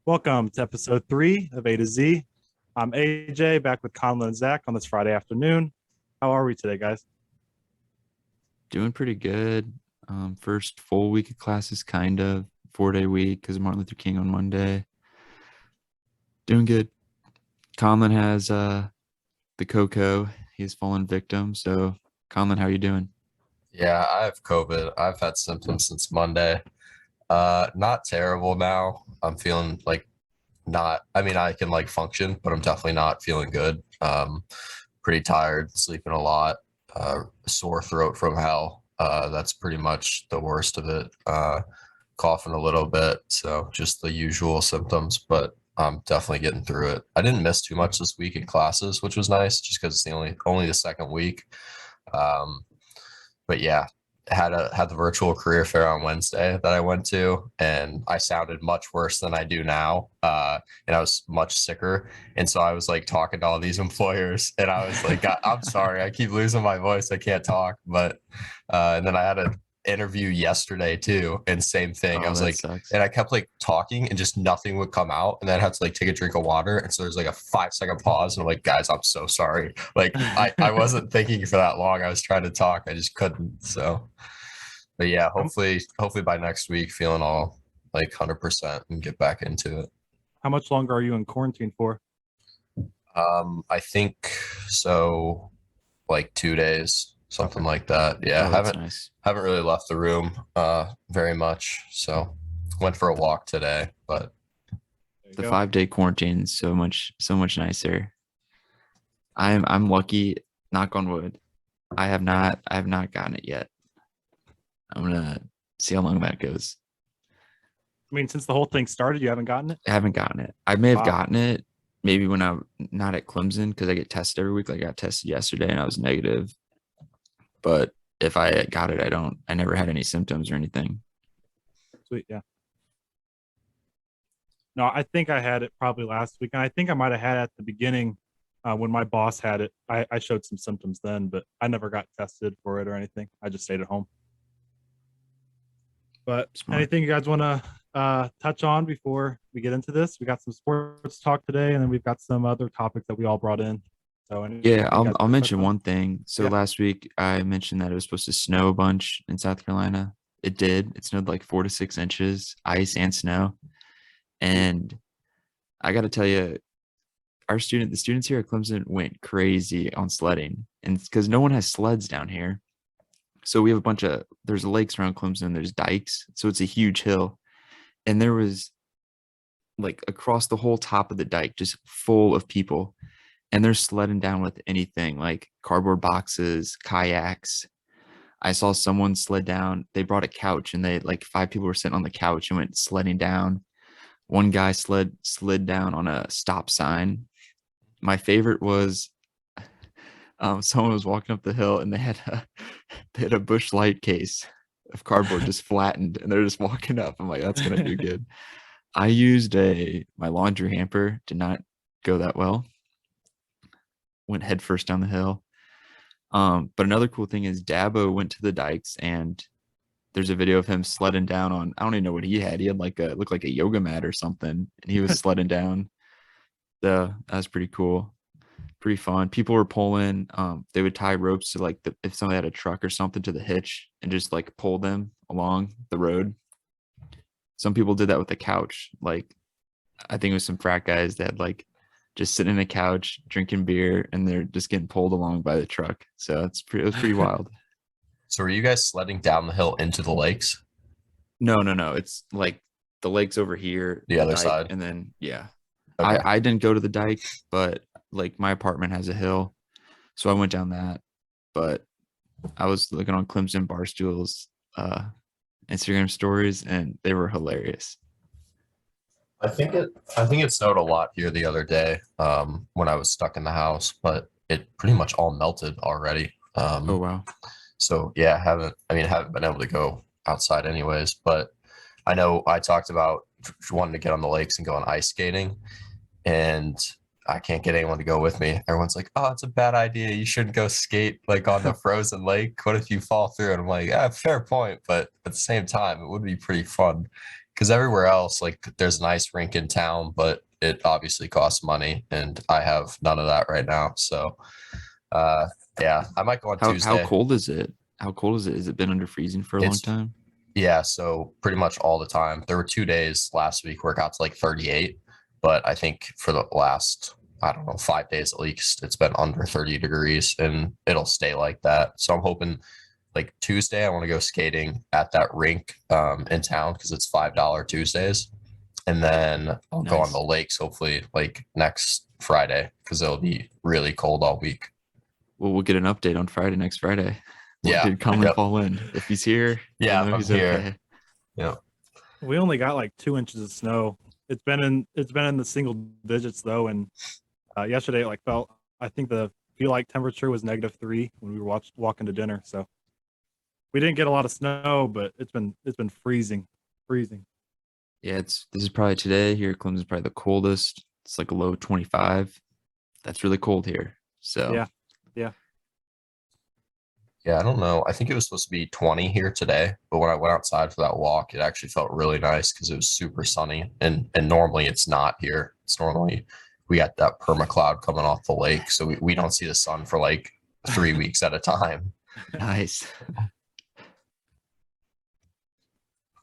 Welcome to episode 3 of A to Z. I'm AJ, back with Conlan and Zach on this Friday afternoon. How are we today, guys? Doing pretty good. First full week of classes, kind of 4-day week because of Martin Luther King on Monday. Doing good. Conlan has the cocoa. He's fallen victim. So, Conlan, how are you doing? Yeah, I have COVID. I've had symptoms since Monday. Not terrible now. I'm feeling like not, I mean, I can like function, but I'm definitely not feeling good. Pretty tired, sleeping a lot, sore throat from hell. That's pretty much the worst of it. Coughing a little bit. So just the usual symptoms, but I'm definitely getting through it. I didn't miss too much this week in classes, which was nice just because it's only the second week. Um, but yeah, had the virtual career fair on Wednesday that I went to, and I sounded much worse than I do now. And I was much sicker. And so I was like talking to all these employers, and I was like, I'm sorry, I keep losing my voice. I can't talk. But and then I had an interview yesterday too, and same thing. I Oh, was that like, sucks. and I kept like talking and just nothing would come out. And then I had to like take a drink of water. And so there's like a 5-second pause. And I'm like, guys, I'm so sorry. Like I wasn't thinking for that long. I was trying to talk. I just couldn't. So but yeah, hopefully by next week feeling all like 100% and get back into it. How much longer are you in quarantine for? I think so, like 2 days, something like that. Yeah, Oh, that's nice. haven't really left the room very much. So went for a walk today, but There you The go. 5-day quarantine is so much nicer. I'm lucky, knock on wood. I have not gotten it yet. I'm gonna see how long that goes. I mean, since the whole thing started, you haven't gotten it? I haven't gotten it. I may have Wow. gotten it maybe when I'm not at Clemson because I get tested every week. Like I got tested yesterday and I was negative. But if I got it, I never had any symptoms or anything. Sweet, yeah. No, I think I had it probably last week. And I think I might have had it at the beginning when my boss had it. I showed some symptoms then, but I never got tested for it or anything. I just stayed at home. But Smart. anything you guys want to touch on before we get into this? We got some sports talk today, and then we've got some other topics that we all brought in. So anything Yeah, you I'll guys I'll wanna touch mention on? one thing. So Yeah. last week I mentioned that it was supposed to snow a bunch in South Carolina. It did. It snowed like 4 to 6 inches, ice and snow. And I got to tell you, the students here at Clemson went crazy on sledding, and because no one has sleds down here. So we have there's lakes around Clemson, there's dikes, so it's a huge hill, and there was like across the whole top of the dike just full of people, and they're sledding down with anything like cardboard boxes, kayaks. I saw someone sled down. They brought a couch, and they like 5 people were sitting on the couch and went sledding down. One guy slid down on a stop sign. My favorite was someone was walking up the hill and they had a Bush Light case of cardboard just flattened, and they're just walking up. I'm like, that's gonna do good. I used my laundry hamper, did not go that well. Went headfirst down the hill. But another cool thing is Dabo went to the dikes, and there's a video of him sledding down on, I don't even know what he had. He had like looked like a yoga mat or something, and he was sledding down. That was pretty cool. Pretty fun. People were pulling. They would tie ropes to like if somebody had a truck or something to the hitch and just like pull them along the road. Some people did that with the couch. Like I think it was some frat guys that had like just sitting in a couch drinking beer, and they're just getting pulled along by the truck. So it was pretty wild. so were you guys sledding down the hill into the lakes? No. It's like the lake's over here, The other dike, side? and then yeah. Okay. I didn't go to the dike, but like my apartment has a hill, so I went down that. But I was looking on Clemson Barstool's Instagram stories, and they were hilarious. I think it snowed a lot here the other day when I was stuck in the house, but it pretty much all melted already. Oh wow. So yeah, haven't been able to go outside anyways, but I know I talked about wanting to get on the lakes and go on ice skating, and I can't get anyone to go with me. Everyone's like, "Oh, it's a bad idea. You shouldn't go skate like on the frozen lake. What if you fall through?" And I'm like, "Yeah, fair point, but at the same time, it would be pretty fun because everywhere else, like there's a nice rink in town, but it obviously costs money, and I have none of that right now. So, yeah, I might go on How Tuesday. cold is it? How cold is it? Has it been under freezing for a long It's time? Yeah, so pretty much all the time. There were 2 days last week where it got to like 38, but I think for the last, I don't know, 5 days at least, it's been under 30 degrees and it'll stay like that. So I'm hoping like Tuesday, I want to go skating at that rink in town because it's $5 Tuesdays. And then I'll go on Nice. the lakes hopefully like next Friday because it'll be really cold all week. Well, we'll get an update on Friday, next Friday. What Yeah. did Conlan Yep. fall in? If he's here, Yeah, we'll know I'm he's here. okay. Yeah. We only got like 2 inches of snow. It's been in the single digits though, and yesterday it like felt. I think the feel like temperature was -3 when we were walking to dinner. So we didn't get a lot of snow, but it's been freezing. Yeah, this is probably today here. Clemson's probably the coldest. It's like a low 25. That's really cold here. So Yeah. Yeah, I don't know. I think it was supposed to be 20 here today, but when I went outside for that walk, it actually felt really nice because it was super sunny. And normally it's not here. It's normally we got that perma cloud coming off the lake, so we don't see the sun for like 3 weeks at a time. nice.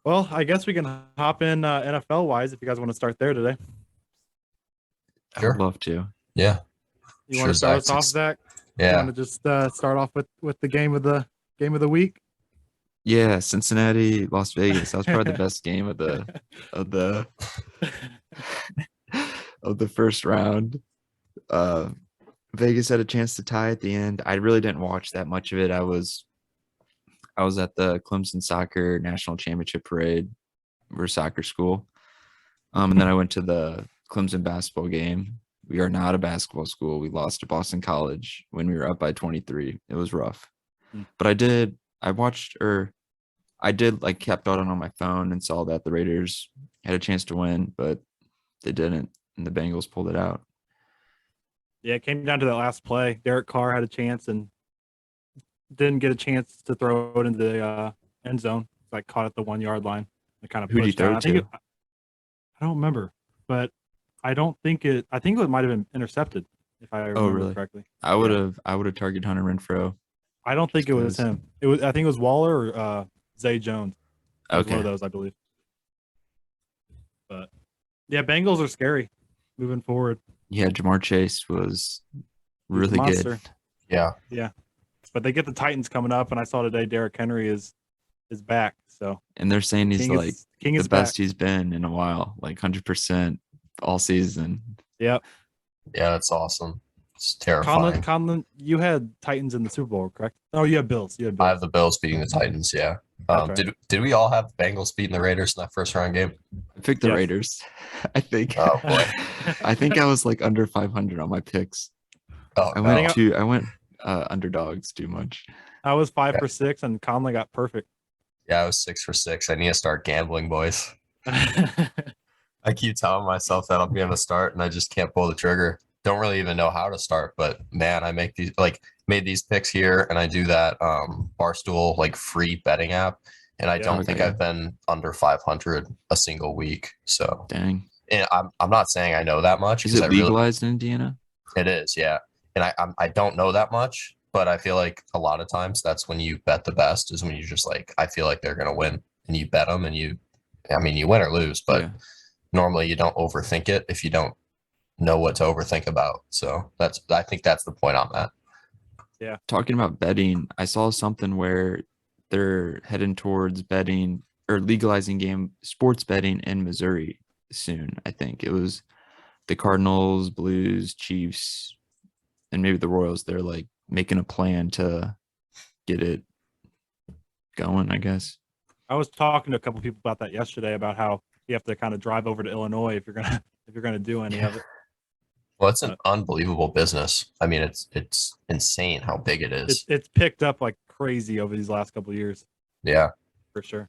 Well, I guess we can hop in NFL wise if you guys want to start there today. I Sure. would love to. Yeah. You Sure, want to start us Zach. off, Zach? You Yeah. want to just start off with the game of the week? Yeah, Cincinnati, Las Vegas. That was probably the best game of the of the of the first round. Vegas had a chance to tie at the end. I really didn't watch that much of it. I was at the Clemson soccer national championship parade. We're a soccer school. And then I went to the Clemson basketball game. We are not a basketball school. We lost to Boston College when we were up by 23. It was rough. But I did like kept on my phone and saw that the Raiders had a chance to win, but they didn't. And the Bengals pulled it out. Yeah, it came down to that last play. Derek Carr had a chance and didn't get a chance to throw it into the end zone. Like caught at the 1 yard line. It kind of Who'd he pushed out. throw to? I don't remember, but I think it might have been intercepted if I remember really? correctly. I would have targeted Hunter Renfro. I don't think it was him. I think it was Waller or Zay Jones. It was one of those, I believe. But yeah, Bengals are scary moving forward. Yeah, Jamar Chase was really good. Yeah. But they get the Titans coming up, and I saw today Derrick Henry is back. So And they're saying he's King like is the best back. he's been in a while, like 100% all season. Yep. Yeah, that's awesome. It's terrifying. Conlan, you had Titans in the Super Bowl, correct? Oh, you had Bills. I have the Bills beating the Titans. Yeah. That's right. Did we all have the Bengals beating the Raiders in that first round game? I picked the Yes. Raiders. I think. Oh boy. I think I was like under 500 on my picks. Oh, I went underdogs too much. I was 5 for 6, and Conley got perfect. Yeah, I was 6 for 6. I need to start gambling, boys. I keep telling myself that I'm going to start, and I just can't pull the trigger. Don't really even know how to start, but man, I made these picks here, and I do that Barstool like free betting app, and I don't think I've been under 500 a single week. So Dang. And I'm not saying I know that much. Is it legalized in Indiana? It is, yeah. And I don't know that much, but I feel like a lot of times that's when you bet the best is when you just like, I feel like they're going to win, and you bet them, and you win or lose, but normally you don't overthink it if you don't know what to overthink about. So I think that's the point on that. Yeah. Talking about betting, I saw something where they're heading towards betting or legalizing sports betting in Missouri soon. I think it was the Cardinals, Blues, Chiefs, and maybe the Royals. They're like making a plan to get it going, I guess. I was talking to a couple people about that yesterday, about how you have to kind of drive over to Illinois if you're gonna do any of it. Well, it's an unbelievable business. I mean, it's insane how big it is. It's picked up like crazy over these last couple of years. Yeah, for sure.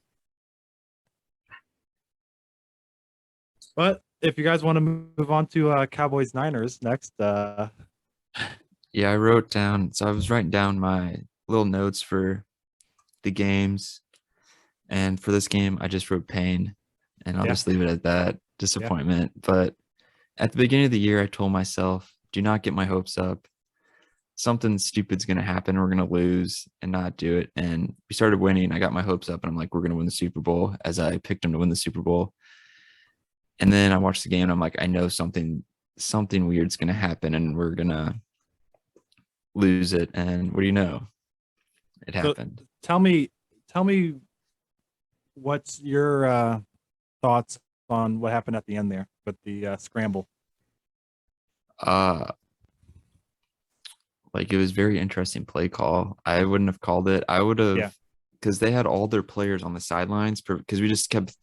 But if you guys want to move on to Cowboys Niners next, yeah, I wrote down. So I was writing down my little notes for the games, and for this game, I just wrote pain. and I'll Yeah. just leave it at that. Disappointment. But at the beginning of the year, I told myself, do not get my hopes up. Something stupid's going to happen. We're going to lose and not do it. And we started winning. I got my hopes up and I'm like, we're going to win the Super Bowl, as I picked them to win the Super Bowl. And then I watched the game and I'm like, I know something weird's going to happen and we're going to lose it. And what do you know? It So happened. tell me what's your thoughts on what happened at the end there with the scramble? Like, it was very interesting play call. I wouldn't have called it. I would have, Yeah. because they had all their players on the sidelines because we just kept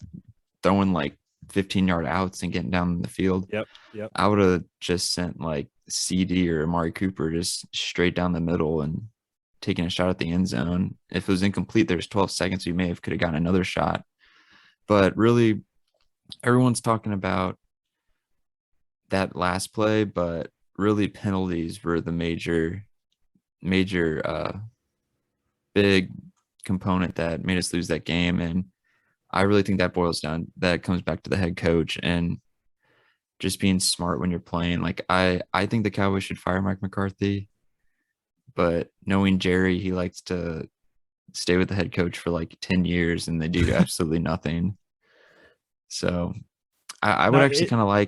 throwing like 15-yard outs and getting down the field. Yep. I would have just sent like CD or Amari Cooper just straight down the middle and taking a shot at the end zone. If it was incomplete, there's 12 seconds. We could have gotten another shot. But really, everyone's talking about that last play, but really penalties were the major big component that made us lose that game. And I really think that comes back to the head coach and just being smart when you're playing. Like, I think the Cowboys should fire Mike McCarthy, but knowing Jerry, he likes to stay with the head coach for like 10 years and they do absolutely nothing. So I would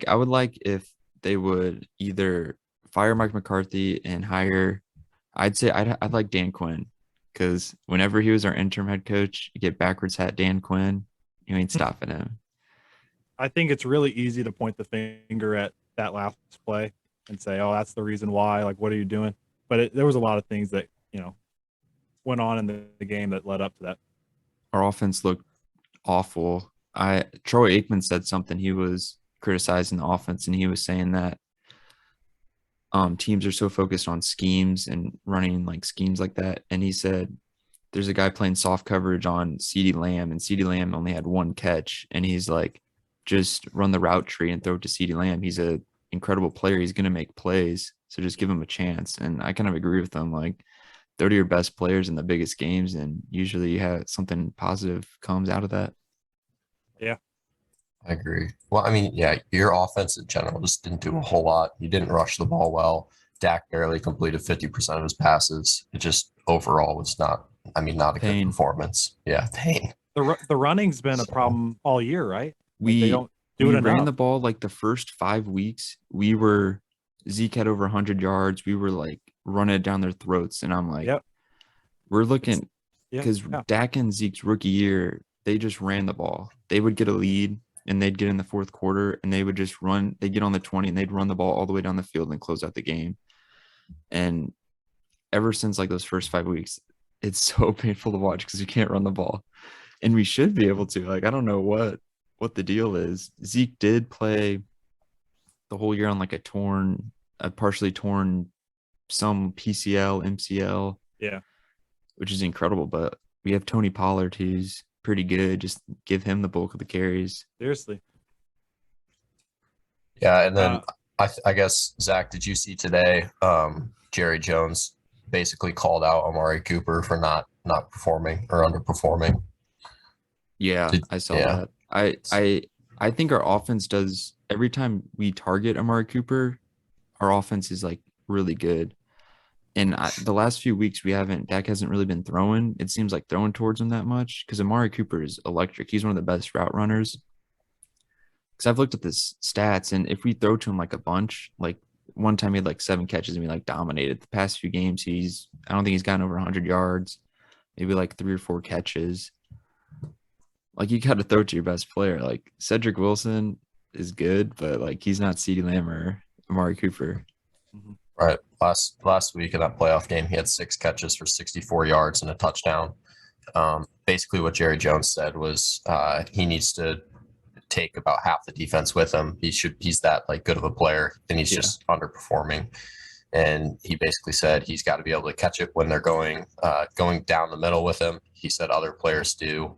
I would like if they would either fire Mike McCarthy and hire, I'd like Dan Quinn, because whenever he was our interim head coach, you get backwards hat Dan Quinn, you ain't stopping him. I think it's really easy to point the finger at that last play and say, "Oh, that's the reason why." Like, what are you doing? But there was a lot of things that went on in the game that led up to that. Our offense looked awful. Troy Aikman said something. He was criticizing the offense, and he was saying that teams are so focused on schemes and running like schemes like that. And he said there's a guy playing soft coverage on CeeDee Lamb, and CeeDee Lamb only had one catch, and he's like, just run the route tree and throw it to CeeDee Lamb. He's an incredible player. He's going to make plays, so just give him a chance. And I kind of agree with him. Like, throw to your best players in the biggest games, and usually you have something positive comes out of that. Yeah. I agree. Well, I mean, yeah, your offense in general just didn't do a whole lot. You didn't rush the ball well. Dak barely completed 50% of his passes. It just overall was not a good performance. Yeah, pain. The running's been a problem all year, right? Like, they don't do it enough. We ran the ball like the first 5 weeks. Zeke had over 100 yards. We were like running it down their throats. And I'm like, we're looking, because Dak and Zeke's rookie year, they just ran the ball. They would get a lead and they'd get in the fourth quarter and they would just run. They'd get on the 20 and they'd run the ball all the way down the field and close out the game. And ever since like those first 5 weeks, it's so painful to watch because you can't run the ball. And we should be able to. Like, I don't know what the deal is. Zeke did play the whole year on like a partially torn, some PCL, MCL. Yeah. Which is incredible. But we have Tony Pollard, who's pretty good. Just give him the bulk of the carries. Seriously. Yeah, and then I guess, Zach, did you see today Jerry Jones basically called out Amari Cooper for not performing or underperforming? Yeah, I saw that. I think our offense does, every time we target Amari Cooper, our offense is like really good. And the last few weeks Dak hasn't really been throwing. It seems like throwing towards him that much, because Amari Cooper is electric. He's one of the best route runners. Because I've looked at the stats, and if we throw to him like a bunch, like one time he had like 7 catches and we like dominated. The past few games, I don't think he's gotten over 100 yards, maybe like 3 or 4 catches. Like, you got to throw to your best player. Like, Cedric Wilson is good, but like, he's not CeeDee Lamb or Amari Cooper. Mm-hmm. Right. Last week in that playoff game, he had 6 catches for 64 yards and a touchdown. Basically, what Jerry Jones said was he needs to take about half the defense with him. He's that like good of a player, and he's just underperforming. And he basically said he's got to be able to catch it when they're going down the middle with him. He said other players do.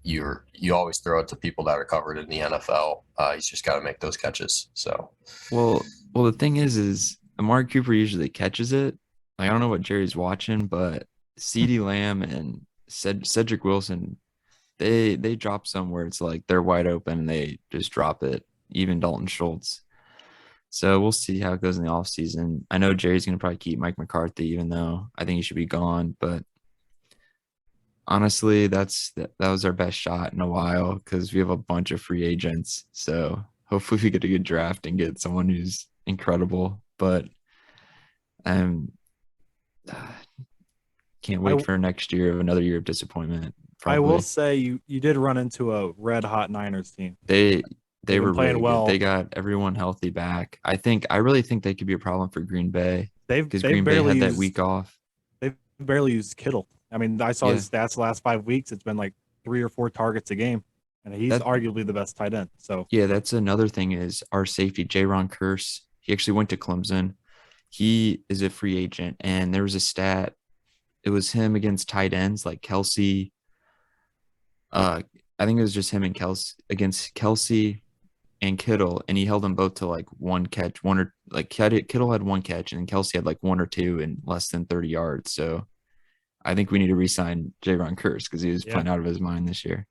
You always throw it to people that are covered in the NFL. He's just got to make those catches. So, well, the thing is Amari Cooper usually catches it. Like, I don't know what Jerry's watching, but CeeDee Lamb and Cedric Wilson, They drop some where it's like they're wide open and they just drop it. Even Dalton Schultz. So we'll see how it goes in the offseason. I know Jerry's going to probably keep Mike McCarthy, even though I think he should be gone. But honestly, that was our best shot in a while because we have a bunch of free agents. So hopefully we get a good draft and get someone who's incredible. But um, can't wait for next year, another year of disappointment. Probably. I will say you did run into a red hot Niners team. They They've were been playing really well. good. They got everyone healthy back. I really think they could be a problem for Green Bay because Green Bay had that week off. They've barely used Kittle. I mean, I saw his stats the last 5 weeks. It's been like 3 or 4 targets a game, and he's arguably the best tight end. So yeah, that's another thing is our safety, Jaron Kearse. He actually went to Clemson. He is a free agent, and there was a stat. It was him against tight ends like Kelsey. I think it was just him and Kelsey against Kelsey and Kittle, and he held them both to like one catch, Kittle had one catch, and then Kelsey had like 1 or 2 in less than 30 yards. So I think we need to re-sign Jaron Kearse because he was playing out of his mind this year.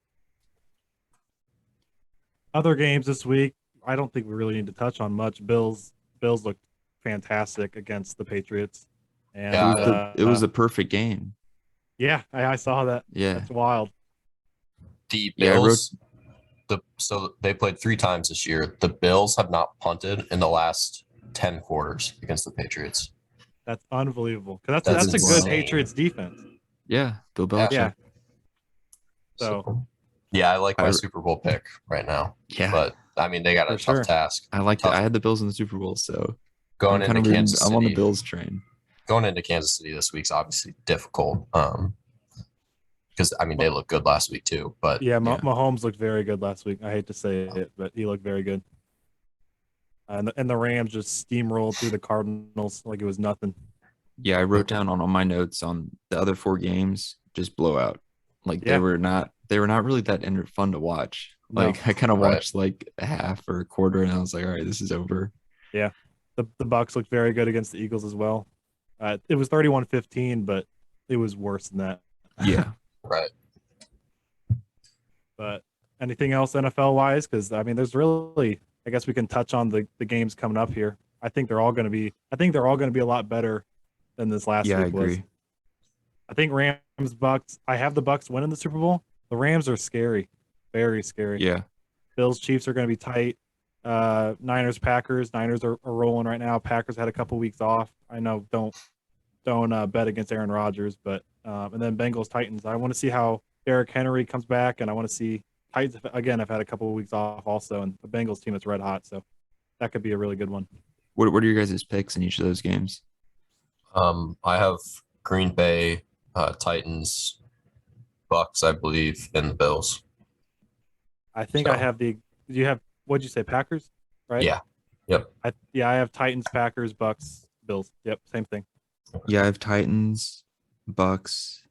Other games this week, I don't think we really need to touch on much. Bills looked fantastic against the Patriots, and it was a perfect game. Yeah, I saw that. Yeah, that's wild. The Bills, so they played 3 times this year. The Bills have not punted in the last 10 quarters against the Patriots. That's unbelievable. Because that's a good Patriots defense. Yeah, Bill Belichick. Yeah. So yeah, I like my Super Bowl pick right now. Yeah, but I mean they got a tough task. I had the Bills in the Super Bowl, so going into Kansas City, I'm on the Bills train. Going into Kansas City this week's obviously difficult. Because I mean they looked good last week too, but Mahomes looked very good last week. I hate to say it, but he looked very good. And the Rams just steamrolled through the Cardinals like it was nothing. Yeah, I wrote down on all my notes on the other 4 games, just blowout. Like they were not really that fun to watch. Like I kind of watched like a half or a quarter, and I was like, all right, this is over. Yeah, the Bucs looked very good against the Eagles as well. It was 31-15, but it was worse than that. Yeah. Right. But anything else NFL wise? Because I mean, there's really, I guess we can touch on the games coming up here. I think they're all going to be a lot better than this last week I agree. was. I think Rams Bucs. I have the Bucs winning the Super Bowl. The Rams are scary, very scary. Yeah. Bills Chiefs are going to be tight. Niners Packers. Niners are rolling right now. Packers had a couple weeks off. I know don't bet against Aaron Rodgers, but and then Bengals Titans. I want to see how Derrick Henry comes back, and I want to see Titans again. I've had a couple of weeks off also, and the Bengals team is red hot, so that could be a really good one. What are your guys' picks in each of those games? I have Green Bay, Titans, Bucks, I believe, and the Bills. I think I have you have, what'd you say, Packers, right? Yeah. Yep. I have Titans, Packers, Bucks, Bills. Yep, same thing. Yeah, I have Titans, Bucks,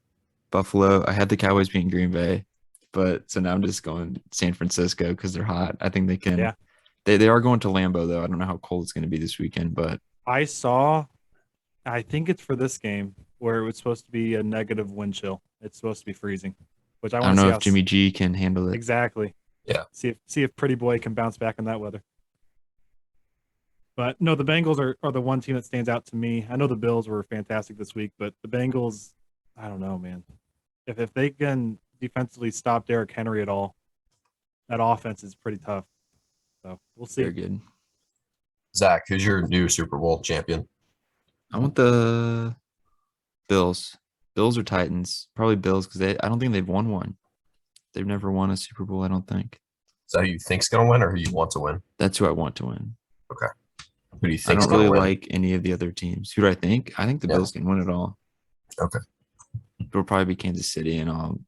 Buffalo. I had the Cowboys beating Green Bay, but so now I'm just going San Francisco because they're hot. I think they can. Yeah. They are going to Lambeau though. I don't know how cold it's going to be this weekend, but I think it's for this game where it was supposed to be a negative wind chill. It's supposed to be freezing, which I want to see know if Jimmy G can handle it. Exactly. Yeah. See if Pretty Boy can bounce back in that weather. But no, the Bengals are the one team that stands out to me. I know the Bills were fantastic this week, but the Bengals, I don't know, man. If they can defensively stop Derrick Henry at all, that offense is pretty tough. So we'll see. They're good. Zach, who's your new Super Bowl champion? I want the Bills. Bills or Titans. Probably Bills because I don't think they've won one. They've never won a Super Bowl, I don't think. Is that who you think's going to win or who you want to win? That's who I want to win. Okay. Who do you think? I don't really like any of the other teams. Who do I think? I think the Bills can win it all. Okay. It'll probably be Kansas City and all.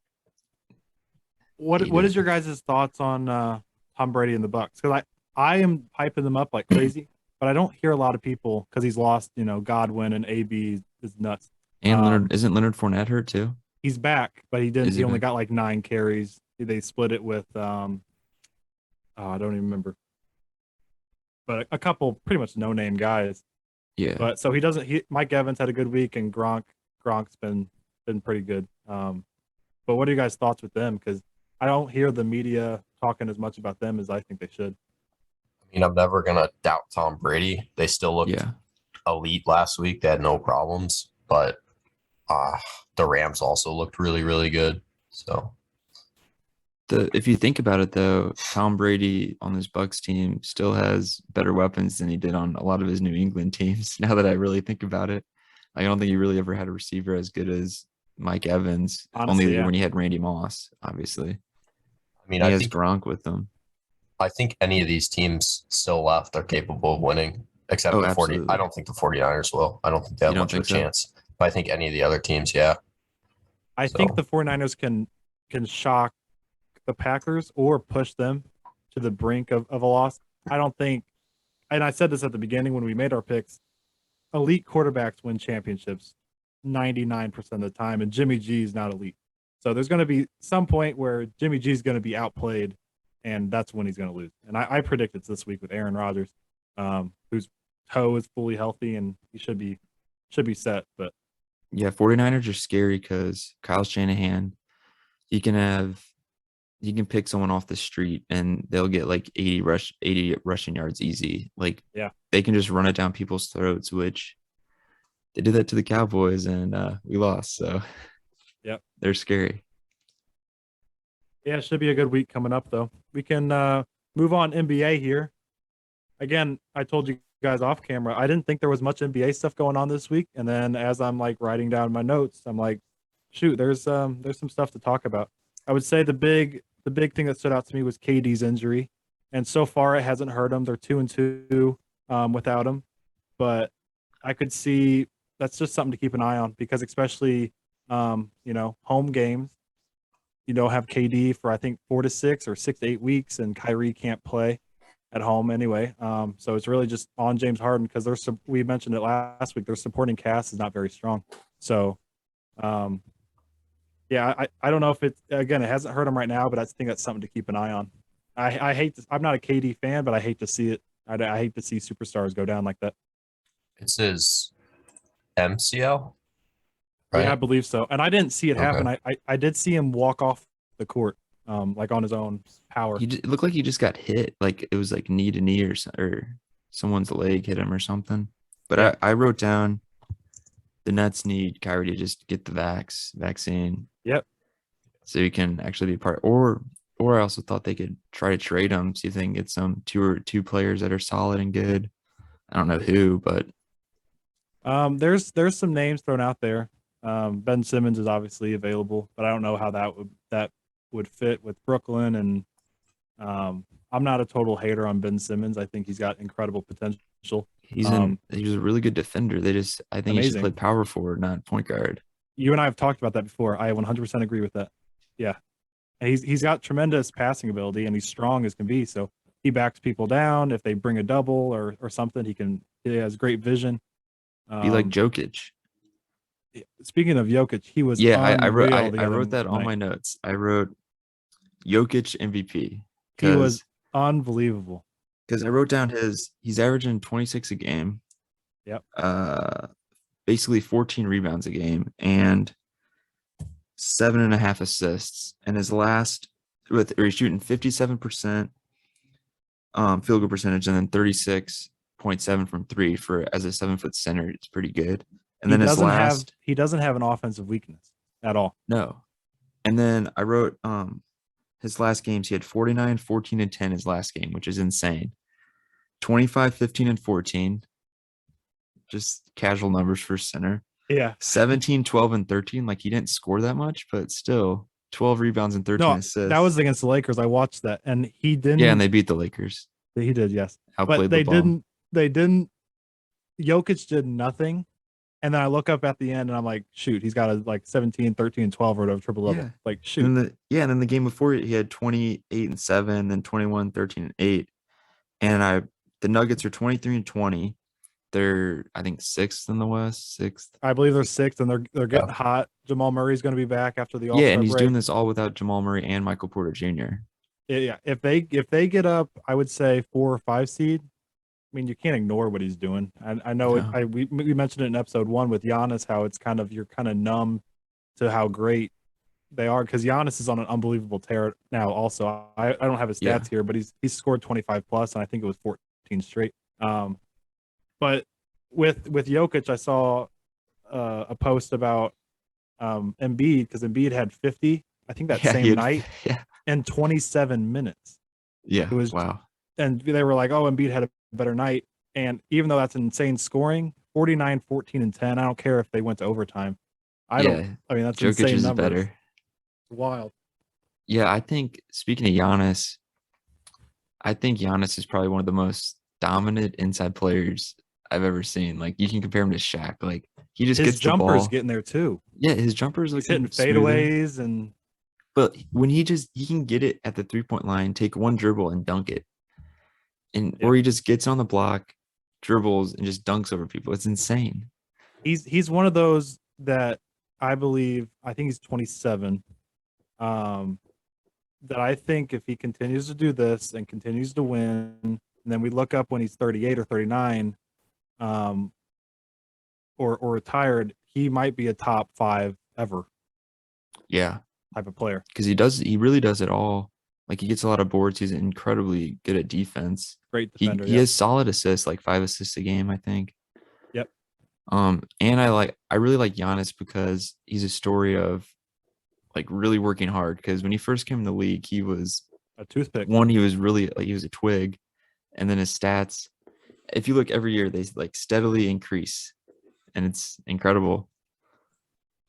What is your guys' thoughts on Tom Brady and the Bucks? Because I am hyping them up like crazy, but I don't hear a lot of people because he's lost, Godwin and AB is nuts. And isn't Leonard Fournette hurt too? He's back, but he only got like 9 carries. They split it with I don't even remember. But a couple pretty much no-name guys. Yeah. But so Mike Evans had a good week, and Gronk's been pretty good. But what are you guys' thoughts with them? Because I don't hear the media talking as much about them as I think they should. I mean, I'm never gonna doubt Tom Brady. They still looked Yeah. elite last week. They had no problems, but uh the Rams also looked really, really good. So If you think about it though, Tom Brady on this Bucks team still has better weapons than he did on a lot of his New England teams. Now that I really think about it, I don't think he really ever had a receiver as good as Mike Evans. Honestly, Only yeah. when he had Randy Moss, obviously. I mean, And he has Gronk with him. I think any of these teams still left are capable of winning, except Oh, the 40. I absolutely. don't think the 49ers will. I don't think they have You don't much of a think so? chance. But I think any of the other teams, yeah. I So think the 49ers can shock the Packers or push them to the brink of a loss. I don't think, and I said this at the beginning when we made our picks, elite quarterbacks win championships 99% of the time, and Jimmy G is not elite. So there's going to be some point where Jimmy G is going to be outplayed, and that's when he's going to lose. And I predict it's this week with Aaron Rodgers, whose toe is fully healthy and he should be set. But Yeah, 49ers are scary because Kyle Shanahan, he can pick someone off the street and they'll get like 80 rushing yards easy. Like yeah, they can just run it down people's throats, which they did that to the Cowboys and we lost. So yeah, they're scary. yeah, it should be a good week coming up though. We can move on NBA here. Again, I told you guys off camera, I didn't think there was much NBA stuff going on this week. And then as I'm like writing down my notes, I'm like, shoot, there's some stuff to talk about. I would say the big thing that stood out to me was KD's injury. And so far it hasn't hurt him. They're 2-2 without him. But I could see that's just something to keep an eye on because especially home games, you don't have KD for I think 4 to 6 or 6 to 8 weeks, and Kyrie can't play at home anyway. So it's really just on James Harden because we mentioned it last week. Their supporting cast is not very strong. So, yeah, I don't know if it hasn't hurt him right now, but I think that's something to keep an eye on. I hate to, I'm not a KD fan, but I hate to see it. I hate to see superstars go down like that. it's his MCL, right? Yeah, I believe so. And I didn't see it happen. Okay. I did see him walk off the court, like on his own power. It looked like he just got hit. Like it was like knee to knee or someone's leg hit him or something. But Yeah. I wrote down the Nets need Kyrie to just get the vaccine. Yep. So he can actually be part. Or I also thought they could try to trade him, see if they can get some two players that are solid and good. I don't know who, but there's some names thrown out there. Ben Simmons is obviously available, but I don't know how that would fit with Brooklyn. And I'm not a total hater on Ben Simmons. I think he's got incredible potential. he's a really good defender. I think he should Amazing. play power forward, not point guard. You and I have talked about that before. I 100% agree with that. Yeah, and he's got tremendous passing ability and he's strong as can be. So he backs people down if they bring a double or something. He has great vision. Be like Jokic. Speaking of Jokic, he was Yeah, I unreal wrote that on my notes. I wrote Jokic MVP. He was unbelievable. Because I wrote down he's averaging 26 a game. Yep. Basically 14 rebounds a game and 7.5 assists. And he's shooting 57% field goal percentage and then 36.7 from three as a 7-foot center. It's pretty good. And then he doesn't have an offensive weakness at all. No. And then I wrote his last games, he had 49, 14, and 10 his last game, which is insane. 25, 15, and 14. Just casual numbers for center. Yeah. 17, 12, and 13. Like he didn't score that much, but still 12 rebounds and 13 assists. That was against the Lakers. I watched that. And he didn't. Yeah, and they beat the Lakers. He did, yes. Outplayed but they LeBron. didn't. Jokic did nothing. And then I look up at the end and I'm like, shoot, he's got a 17, 13, 12 or whatever triple double. Yeah. Like, shoot. And then the game before he had 28 and 7, then 21, 13, and 8. And the Nuggets are 23 and 20. They're, I think, 6th in the West. 6th. I believe they're 6th, and they're getting hot. Jamal Murray's going to be back after the All-Star Yeah, and he's break. doing this all without Jamal Murray and Michael Porter Jr. Yeah, if they get up, I would say 4 or 5 seed. I mean, you can't ignore what he's doing. I know we mentioned it in episode 1 with Giannis, how it's you're kind of numb to how great they are, because Giannis is on an unbelievable tear now. Also, I don't have his stats Yeah. here, but he's scored 25 plus, and I think it was 14 straight. But with Jokic, I saw a post about Embiid, because Embiid had 50, I think that Yeah, he same had, night, yeah, in 27 minutes. yeah. It was, Wow. and they were like, "Oh, Embiid had a better night." And even though that's insane scoring, 49, 14, and 10. I don't care if they went to overtime. I Yeah, mean, that's Jokic insane is numbers. better. Wild. Yeah, I think speaking of Giannis, I think Giannis is probably one of the most dominant inside players I've ever seen. Like you can compare him to Shaq. Like he just His gets the jumper's ball. getting there too. Yeah, his jumper's He's hitting looking smoother. fadeaways, and But when he can get it at the 3-point line, take one dribble and dunk it. And Yeah. or he just gets on the block, dribbles, and just dunks over people. It's insane. he's one of those that I think he's 27. That I think if he continues to do this and continues to win, and then we look up when he's 38 or 39, or retired, he might be a top 5 ever Yeah, type of player. because he really does it all. Like he gets a lot of boards. He's incredibly good at defense. Great He defender. he has solid assists, like 5 assists a game, I think. Yep. And I really like Giannis because he's a story of like really working hard. Because when he first came in the league, he was A toothpick. he was really like he was a twig, and then his stats, if you look every year, they like steadily increase, and it's incredible.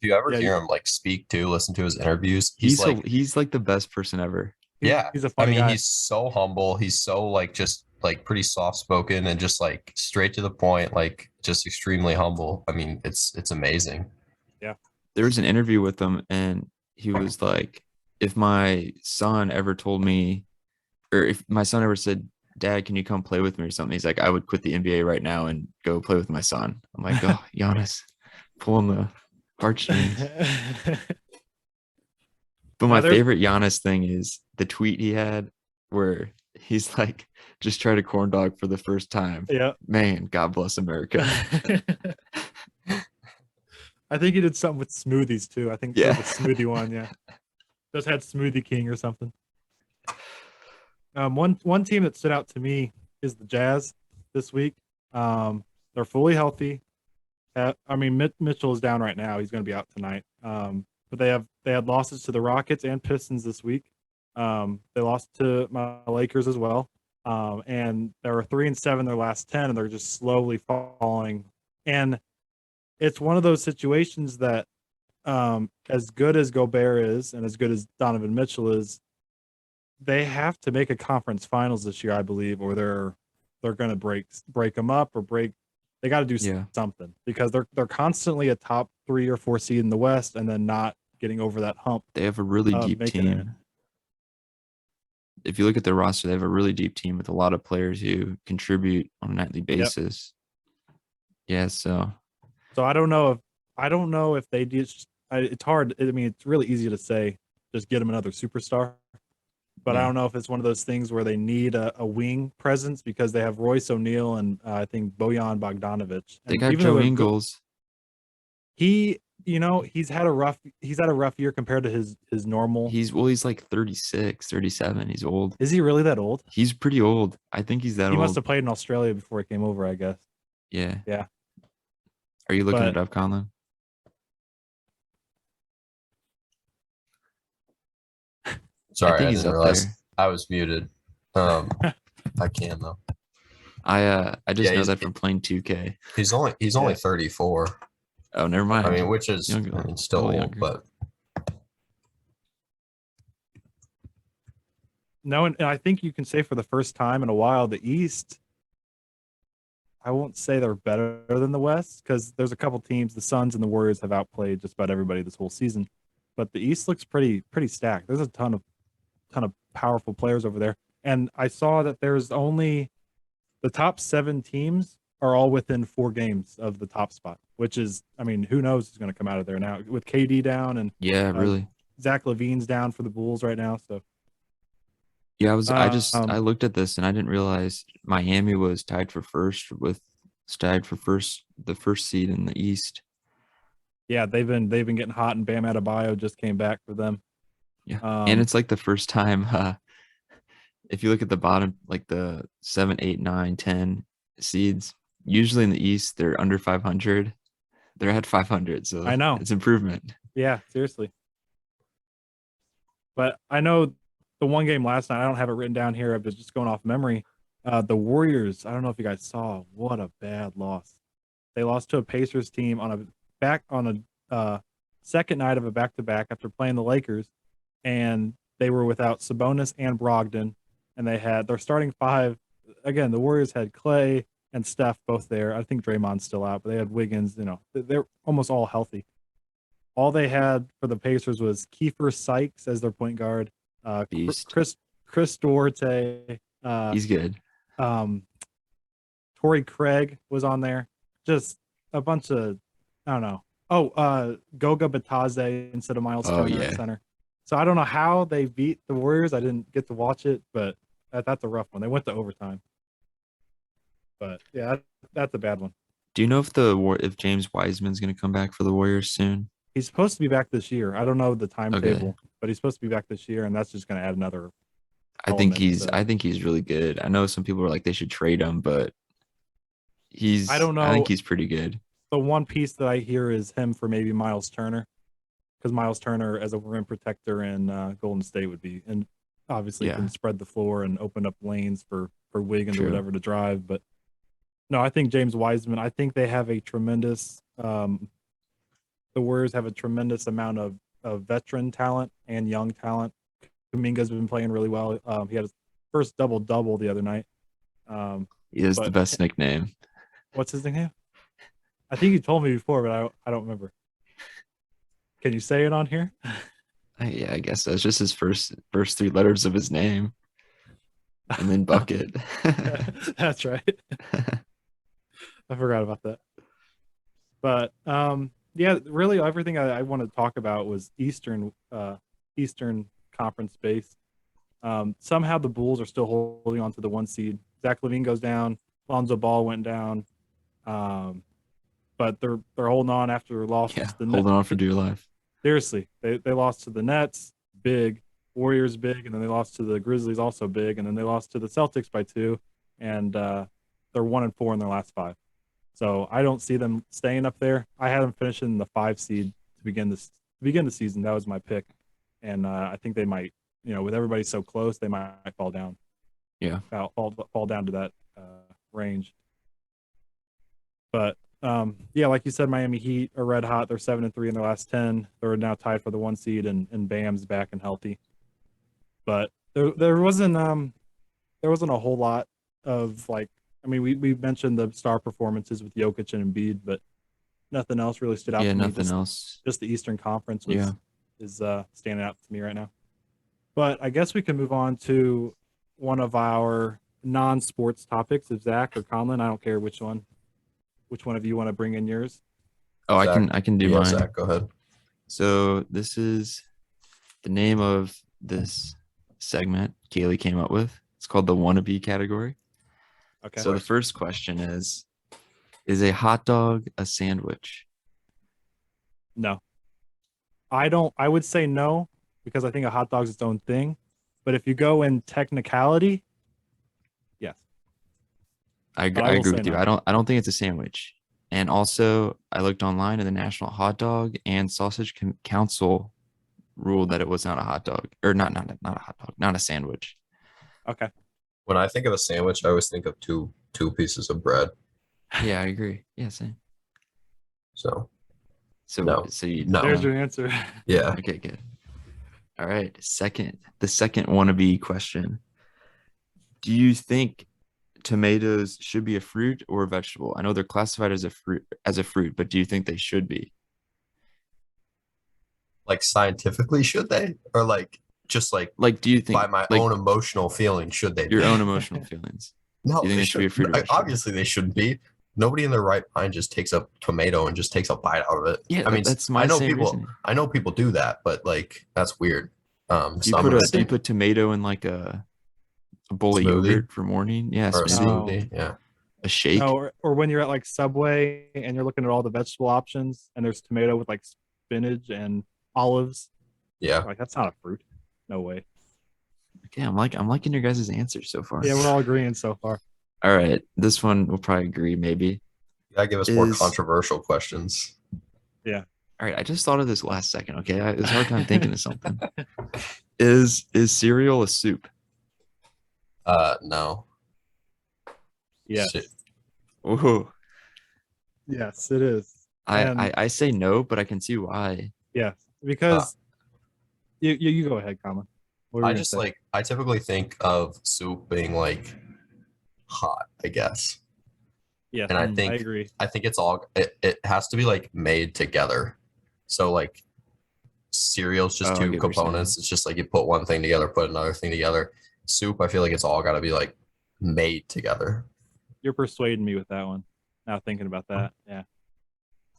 If you ever Yeah, hear him like speak too, listen to his interviews, he's like, He's like the best person ever. yeah, he's a I funny mean, guy. he's so humble. He's so like just like pretty soft spoken and just like straight to the point, like just extremely humble. I mean, it's amazing. There was an interview with him, and he was like, if my son ever told me, or if my son ever said, Dad, can you come play with me or something? He's like, I would quit the NBA right now and go play with my son. I'm like, oh, Giannis, pulling the heartstrings. But my there's- favorite Giannis thing is the tweet he had where he's like, just tried a corn dog for the first time. Yeah. Man, God bless America. I think he did something with smoothies too. I think Yeah. the smoothie one, yeah. Just had Smoothie King or something. One team that stood out to me is the Jazz this week. They're fully healthy. I mean, Mitchell is down right now. He's going to be out tonight. But they had losses to the Rockets and Pistons this week. They lost to my Lakers as well. And they were 3-7 their last 10, and they're just slowly falling. And it's one of those situations that, as good as Gobert is and as good as Donovan Mitchell is, they have to make a conference finals this year, I believe, or they're going to break them up, or they got to do Yeah. something, because they're constantly a top 3 or 4 seed in the West and then not getting over that hump. They have a really deep making it in. team. If you look at their roster, they have a really deep team with a lot of players who contribute on a nightly basis. Yeah, so I don't know if they just. It's hard. I mean, it's really easy to say, just get them another superstar. But I Yeah. don't know if it's one of those things where they need a wing presence, because they have Royce O'Neal and I think Bojan Bogdanovic. they And got even though Joe they're Ingles. he's had a rough year compared to his normal. He's like 36, 37. He's old. Is he really that old? He's pretty old. I think he's that He old. must have played in Australia before he came over, I guess. Yeah. Yeah. Are you looking But- it up, Conlan? Sorry, I, think he's didn't up realize there. I was muted. I can though. I just Yeah, know he's- that from playing 2K. He's only Yeah. 34. Oh, never mind. I mean, which is Younger. I mean, still A old, little younger. but No, and I think you can say for the first time in a while, the East, I won't say they're better than the West, because there's a couple teams, the Suns and the Warriors, have outplayed just about everybody this whole season. But the East looks pretty stacked. There's a ton of powerful players over there. And I saw that there's only the top 7 teams are all within 4 games of the top spot, which is, I mean, who knows who's going to come out of there now with KD down, and Yeah, really. Zach LaVine's down for the Bulls right now. So Yeah, I Um, looked at this and I didn't realize Miami was tied for first the first seed in the East. Yeah, they've been getting hot, and Bam Adebayo just came back for them. Yeah. And it's like the first time if you look at the bottom, like the 7, 8, 9, 10 seeds, usually in the East, they're under 500. They're at 500. So I know. it's improvement. Yeah, seriously. But I know the one game last night, I don't have it written down here. I'm just going off memory. The Warriors, I don't know if you guys saw, what a bad loss. They lost to a Pacers team on a second night of a back-to-back after playing the Lakers, and they were without Sabonis and Brogdon, and they had their starting five. Again, the Warriors had Clay and Steph both there. I think Draymond's still out, but they had Wiggins. They're almost all healthy. All they had for the Pacers was Kiefer Sykes as their point guard, Beast. Chris Duarte, He's good. Torrey Craig was on there. Just a bunch of, I don't know. Goga Batadze instead of Miles Turner at center. So I don't know how they beat the Warriors. I didn't get to watch it, but that's a rough one. They went to overtime. But yeah, that's a bad one. Do you know if James Wiseman's going to come back for the Warriors soon? He's supposed to be back this year. I don't know the timetable, but he's supposed to be back this year, and that's just going to add another. I think he's really good. I know some people are like they should trade him, but I don't know. I think he's pretty good. The one piece that I hear is him for maybe Miles Turner, because Miles Turner as a rim protector in Golden State would be, and obviously can spread the floor and open up lanes for Wiggins or whatever to drive. But no, I think James Wiseman. I think they have a tremendous. The Warriors have a tremendous amount of veteran talent and young talent. Kuminga's been playing really well. He had his first double-double the other night. He has the best nickname. What's his nickname? I think you told me before, but I don't remember. Can you say it on here? Yeah, I guess that's just his first 3 letters of his name. And then bucket. That's right. I forgot about that. But yeah, really everything I wanted to talk about was Eastern Conference based. Somehow the Bulls are still holding on to the 1 seed. Zach LaVine goes down. Lonzo Ball went down. But they're holding on after losses. Yeah, holding on for dear life. Seriously, they lost to the Nets, big. Warriors, big, and then they lost to the Grizzlies, also big, and then they lost to the Celtics by 2, and they're 1-4 in their last 5. So I don't see them staying up there. I had them finishing the 5 seed to begin the season. That was my pick, and I think they might, with everybody so close, they might fall down. Yeah, fall down to that range. But yeah, like you said, Miami Heat are red hot. They're 7-3 in their last 10. They're now tied for the 1 seed, and Bam's back and healthy. But there wasn't a whole lot of we mentioned the star performances with Jokic and Embiid, but nothing else really stood out to me. Nothing else. Just the Eastern Conference is standing out to me right now. But I guess we can move on to one of our non-sports topics. If Zach or Conlan, I don't care which one of you want to bring in yours. Oh, Zach. I can do mine. Zach, go ahead. So this is the name of this segment Kaylee came up with. It's called the wannabe category. Okay. So the first question is a hot dog a sandwich? No. I would say no, because I think a hot dog's its own thing. But if you go in technicality, yes. I agree with you. I don't think it's a sandwich. And also, I looked online, and the National Hot Dog and Sausage Council ruled that it was not a hot dog, or not a hot dog, not a sandwich. Okay. When I think of a sandwich, I always think of two pieces of bread. Yeah, I agree. Yeah, same. So no. There's your answer. Yeah. Okay, good. All right. The second wannabe question. Do you think tomatoes should be a fruit or a vegetable? I know they're classified as a fruit, but do you think they should be? Like scientifically, should they? Or do you think by my own emotional feelings, should they be? Your own emotional feelings. No, do you think they should be a fruit or vegetable? Obviously they shouldn't be. Nobody in their right mind just takes a tomato and just takes a bite out of it. Yeah, I mean, that's my reasoning. I know people do that, but that's weird. Do you put tomato in like a bowl of yogurt for morning? Yeah, or a smoothie. Yeah. A shake? No, or when you're at like Subway and you're looking at all the vegetable options and there's tomato with like spinach and olives. Yeah. Like that's not a fruit. No way. Okay, I'm liking your guys' answers so far. Yeah, we're all agreeing so far. All right, this one we'll probably agree. Maybe. You gotta give us more Is- controversial questions. All right, I just thought of this last second. Okay, it was a hard time thinking of something. Is cereal a soup? No. Yes. Shit. Ooh, Yes, it is. And- I say no, but I can see why. Yes, because you go ahead, Colin. What were you I gonna just say? like I typically think of soup being like hot, I guess. Yes, and I I think- agree. I think it has to be like made together. So like cereal's just Oh, I two get what you're saying. components. It's just like you put one thing together, put another thing together. Soup, I feel like it's all gotta be like made together. You're persuading me with that one. Now thinking about that, yeah,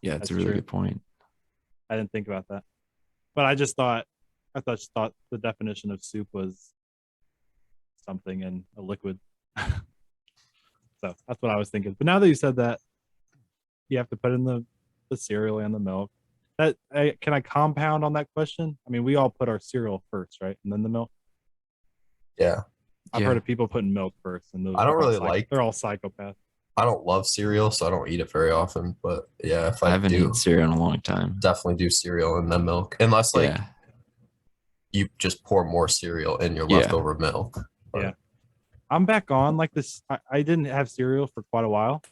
Yeah, it's That's a really true. good point. I didn't think about that, but I just thought the definition of soup was something in a liquid. So that's what I was thinking. But now that you said that, you have to put in the cereal and the milk. Can I compound on that question? I mean, we all put our cereal first, right, and then the milk. Yeah. I've Yeah. heard of people putting milk first, and those I don't they're all really like- they're all psychopaths. I don't love cereal, so I don't eat it very often. But yeah, if I I haven't do, eaten cereal in a long time. definitely do cereal and then milk. Unless like Yeah, you just pour more cereal in your Yeah. leftover milk. But Yeah. I'm back on like this. I didn't have cereal for quite a while,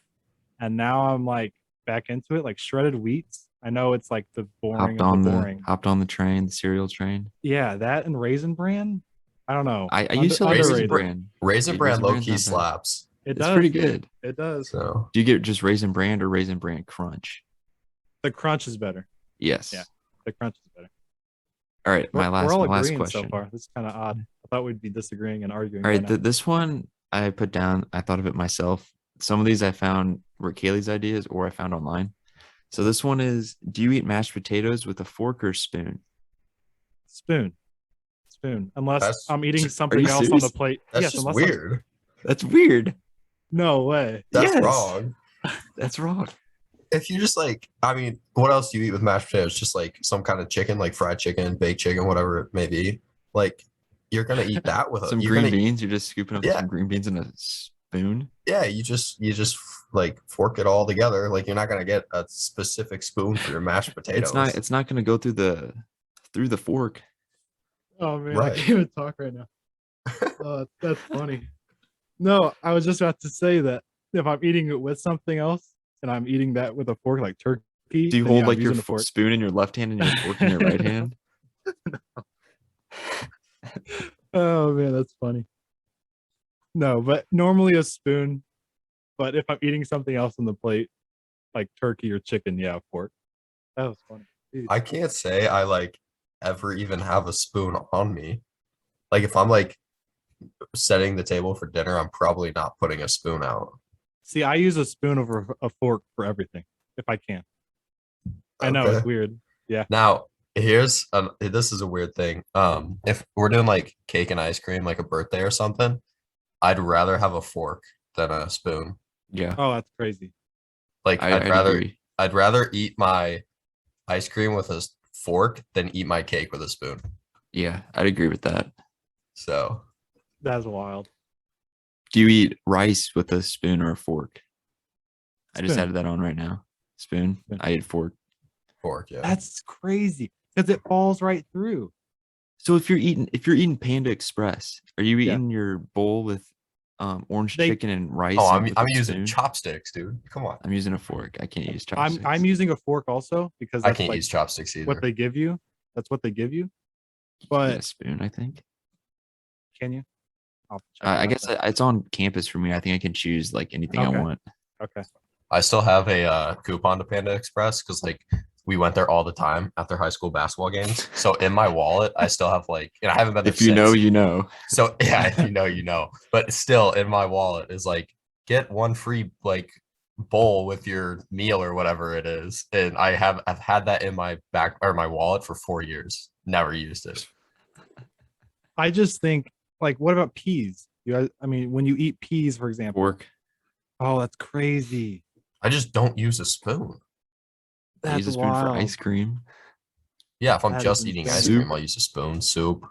and now I'm like back into it, like shredded wheats. I know it's like the boring of the boring. hopped on the train, the cereal train. Yeah, that and Raisin Bran. I don't know. I used to like Raisin Raisin Underrated. Bran. Raisin Dude, Bran Raisin low Bran's key not bad. slaps. It It's does. pretty good. It does. So Do you get just Raisin Bran or Raisin Bran Crunch? The crunch is better. Yes. Yeah. The crunch is better. All right, We're my all last agreeing question. so far. This is kind of odd. I thought we'd be disagreeing and arguing. All right, by now. this one I put down. I thought of it myself. Some of these I found were Kaylee's ideas or I found online. So this one is: do you eat mashed potatoes with a fork or spoon? Spoon. Unless That's- I'm eating Are something you else on serious? the plate. that's Yes, just unless I'm- weird. That's weird. No way. That's Yes. wrong. That's wrong. If you just like, I mean, what else do you eat with mashed potatoes? Just like some kind of chicken, like fried chicken, baked chicken, whatever it may be. Like you're gonna eat that with Some you're green gonna, beans. You're just scooping up Yeah. some green beans in a spoon. Yeah, you just like fork it all together. Like you're not gonna get a specific spoon for your mashed potatoes. It's not going to go through the fork. Oh man, Right. I can't even talk right now. That's funny. No, I was just about to say that if I'm eating it with something else and I'm eating that with a fork, like turkey, Do you then hold yeah, I'm like your using a fork. spoon in your left hand and your fork in your right hand? Oh man, that's funny. No, but normally a spoon. But if I'm eating something else on the plate, like turkey or chicken, yeah, a fork. That was funny. Jeez. I can't say I like ever even have a spoon on me. Like if I'm like setting the table for dinner, I'm probably not putting a spoon out. See, I use a spoon over a fork for everything if I can. I know it's Okay. weird. Now, here's this is a weird thing. If we're doing like cake and ice cream, like a birthday or something, I'd rather have a fork than a spoon. Yeah, Oh, that's crazy. Like I'd agree. I'd rather eat my ice cream with a fork than eat my cake with a spoon. Yeah, I'd agree with that. So That's wild. Do you eat rice with a spoon or a fork? I just Spoon. added that on right now. Spoon. Spoon. I eat fork. fork, yeah. That's crazy because it falls right through. So if you're eating Panda Express, are you Yeah. eating your bowl with orange They- chicken and rice? Oh, and with I'm a using spoon? chopsticks, dude. Come on. I'm using a fork. I can't use I'm chopsticks. using a fork also because I that's can't like use chopsticks either. what they give you. That's what they give you. Yeah, But a spoon, I think. can you? I'll check I it guess out it's on campus for me. I think I can choose like anything I Okay. want. then. Okay. I still have a coupon to Panda Express because like we went there all the time after high school basketball games. So in my wallet, I still have like, and I haven't been there If you know, since. you know. So yeah, if you know, you know. But still, in my wallet is like get one free like bowl with your meal or whatever it is, and I've had that in my back or my wallet for 4 years. Never used it. I just think like, what about peas? You guys, I mean, when you eat peas, for example, Fork. Oh, that's crazy. I just don't use a spoon. I That's use a spoon for wild. ice cream, Yeah, if I'm That is just eating ice insane. cream, I'll use a spoon. Soup,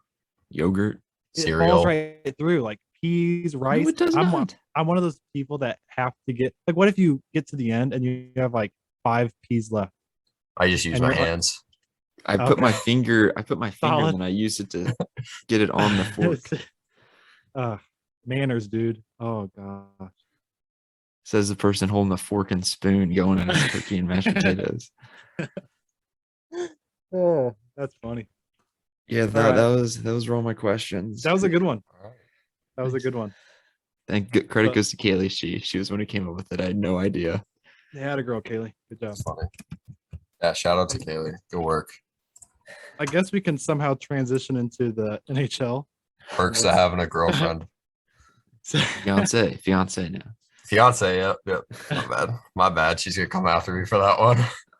yogurt. It falls cereal. right through, like peas, rice. No, it does not. I'm one of those people that have to get like, what if you get to the end and you have like 5 peas left I just use and my you're like, hands. I put okay, my finger. I put my finger, solid. and then I use it to get it on the fork. uh, manners, dude. Oh gosh. Says the person holding the fork and spoon going at his turkey and mashed potatoes. Oh, that's funny. Yeah, All right. those were all my questions. That was a good one. All right. That was a Nice. good one. Credit But- goes to Kaylee. She was the one who came up with it. I had no idea. They had a girl, Kaylee. Good job. That's funny. Yeah, shout out to Kaylee. Good work. I guess we can somehow transition into the NHL. Perks to having a girlfriend. Fiance now. Fiance, yep. My bad. She's gonna come after me for that one.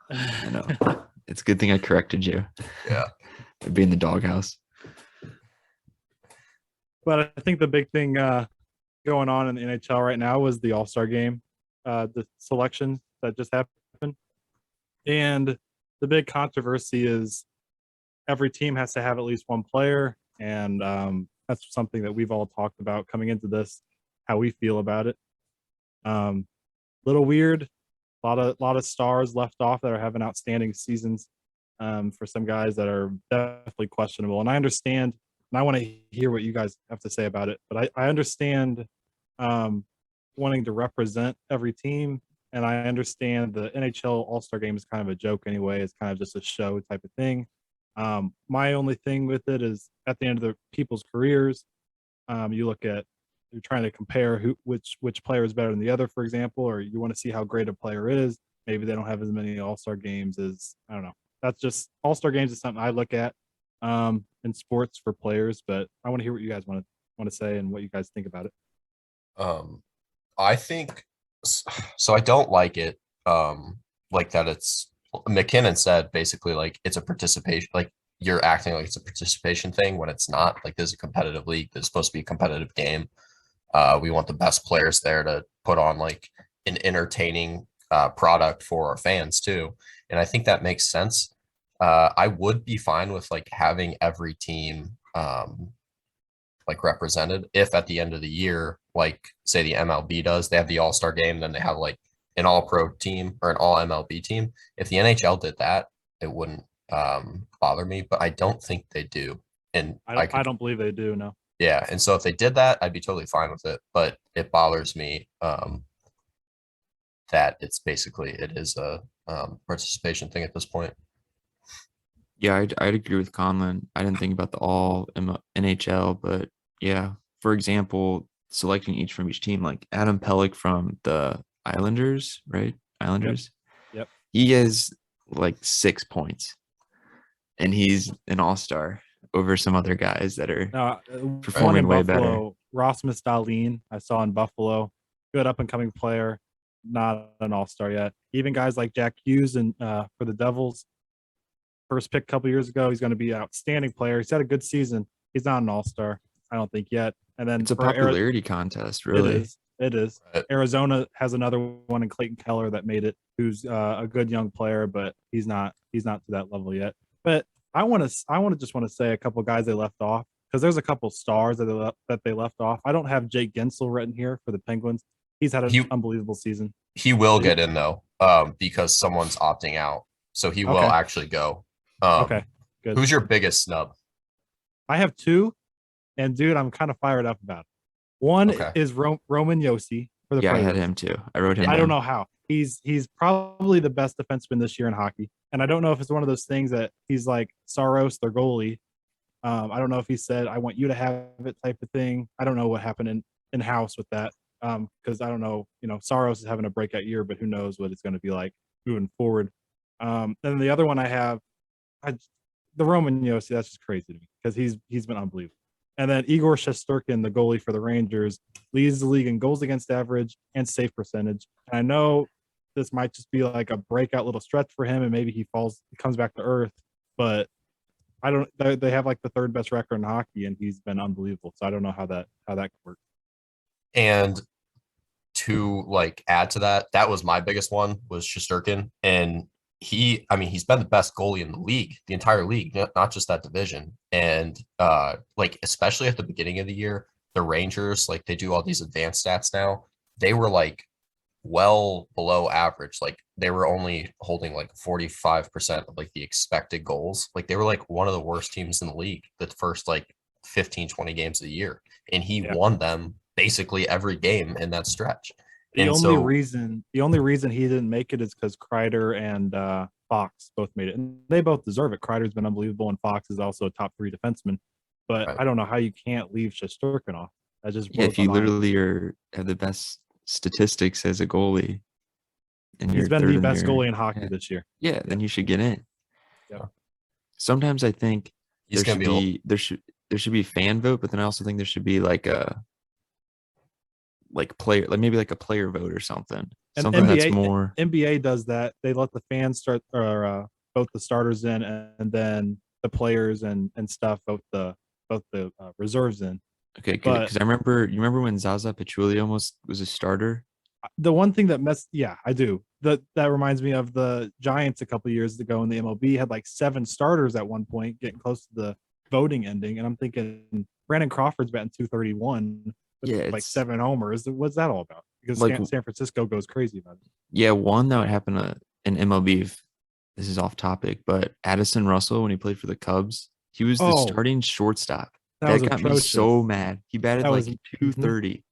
I know. It's a good thing I corrected you. Yeah. I'd be in the doghouse. But I think the big thing going on in the NHL right now was the All-Star game, the selections that just happened. And the big controversy is every team has to have at least one player. And that's something that we've all talked about coming into this, how we feel about it. Little weird. A lot of stars left off that are having outstanding seasons for some guys that are definitely questionable. And I understand, and I want to hear what you guys have to say about it. But I understand wanting to represent every team, and I understand the NHL All-Star Game is kind of a joke anyway. It's kind of just a show type of thing. My only thing with it is at the end of the people's careers, you look at you're trying to compare which player is better than the other, for example, or you want to see how great a player is. Maybe they don't have as many All-Star games as I don't know. That's just All-Star games is something I look at in sports for players, but I want to hear what you guys want to say and what you guys think about it. I think so. I don't like it. Like that. It's McKinnon said basically like it's a participation. Like you're acting like it's a participation thing when it's not. Like there's a competitive league. There's supposed to be a competitive game. We want the best players there to put on like an entertaining product for our fans too. And I think that makes sense. I would be fine with like having every team like represented if at the end of the year, like say the MLB does, they have the All-Star game, then they have like an all-pro team or an all MLB team. If the NHL did that, it wouldn't bother me, but I don't think they do. And I don't believe they do. No. yeah, and so if they did that, I'd be totally fine with it. But it bothers me that it is a participation thing at this point. Yeah, I'd agree with Conlan. I didn't think about the all NHL, but yeah, for example, selecting each from each team, like Adam Pellick from the Islanders, right? Islanders. Yep. He has like 6 points, and he's an all-star over some other guys that are performing in way Buffalo, better. Rasmus Dahlin, I saw in Buffalo, good up and coming player, not an all-star yet. Even guys like Jack Hughes and for the Devils, first pick a couple years ago, he's going to be an outstanding player. He's had a good season. He's not an all-star, I don't think yet. And then It's a popularity contest, really. It is. Right. Arizona has another one in Clayton Keller that made it, who's a good young player, but he's not to that level yet. But I want to say a couple guys they left off because there's a couple stars that they left off. I don't have Jake Gensel written here for the Penguins. He's had an unbelievable season. He will get in though, because someone's opting out, so he will Okay. actually go. Okay, good. Who's your biggest snub? I have 2, and dude, I'm kind of fired up about it. One Okay. is Roman Yossi for the Yeah, I Predators. had him too. I wrote him I down. don't know how. He's probably the best defenseman this year in hockey. And I don't know if it's one of those things that he's like Saros, their goalie. I don't know if he said, I want you to have it type of thing. I don't know what happened in house with that. Because I don't know, Saros is having a breakout year, but who knows what it's going to be like moving forward. And the other one I have, the Roman Yossi, that's just crazy to me because he's been unbelievable. And then Igor Shesterkin, the goalie for the Rangers, leads the league in goals against average and save percentage. And I know this might just be like a breakout little stretch for him, and maybe he comes back to earth. But I don't. They have like the 3rd best record in hockey, and he's been unbelievable. So I don't know how that could work. And to like add to that, that was my biggest one was Shesterkin. And he's been the best goalie in the league, the entire league, not just that division. And like, especially at the beginning of the year, the Rangers, like they do all these advanced stats now. They were like well below average. Like they were only holding like 45% of like the expected goals. Like they were like one of the worst teams in the league the first like 15, 20 games of the year. And he won them basically every game in that stretch. The only reason he didn't make it is because Kreider and Fox both made it, and they both deserve it. Kreider's been unbelievable, and Fox is also a top 3 defenseman. But I don't know how you can't leave Shesterkin off. That just if you literally have the best statistics as a goalie, and he's been the best goalie in hockey this year. Yeah, then you should get in. Yeah. Sometimes I think there should be fan vote, but then I also think there should be like a player, like maybe like a player vote or something. And something NBA, that's more. NBA does that. They let the fans start or vote the starters in, and then the players and stuff vote the reserves in. Okay, good. Because you remember when Zaza Pachulia almost was a starter. The one thing that I do. That reminds me of the Giants a couple of years ago in the MLB had like 7 starters at one point, getting close to the voting ending, and I'm thinking Brandon Crawford's batting .231. Like 7 homers. What's that all about? Because like, San Francisco goes crazy about it. Yeah, one that would happen in MLB. If this is off topic, but Addison Russell, when he played for the Cubs, he was the starting shortstop. That got me so mad. He batted like 230.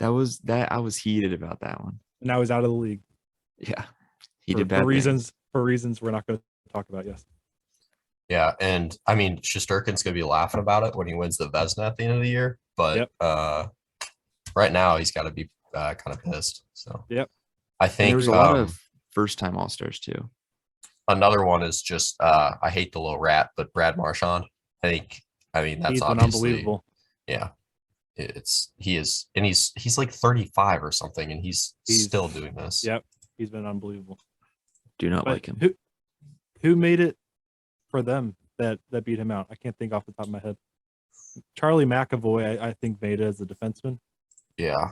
I was heated about that one. And now he's out of the league. Yeah, he did bad for reasons we're not going to talk about. Yes. Yeah, and I mean Shesterkin's gonna be laughing about it when he wins the Vezina at the end of the year. But right now he's got to be kind of pissed. So I think there's a lot of first-time All-Stars too. Another one is just I hate the little rat, but Brad Marchand. That's he's obviously been unbelievable. Yeah, he's like 35 or something, and he's still doing this. Yep, he's been unbelievable. Do not like him. Who made it for them that beat him out? I can't think off the top of my head. Charlie McAvoy, I think, made it as a defenseman. Yeah.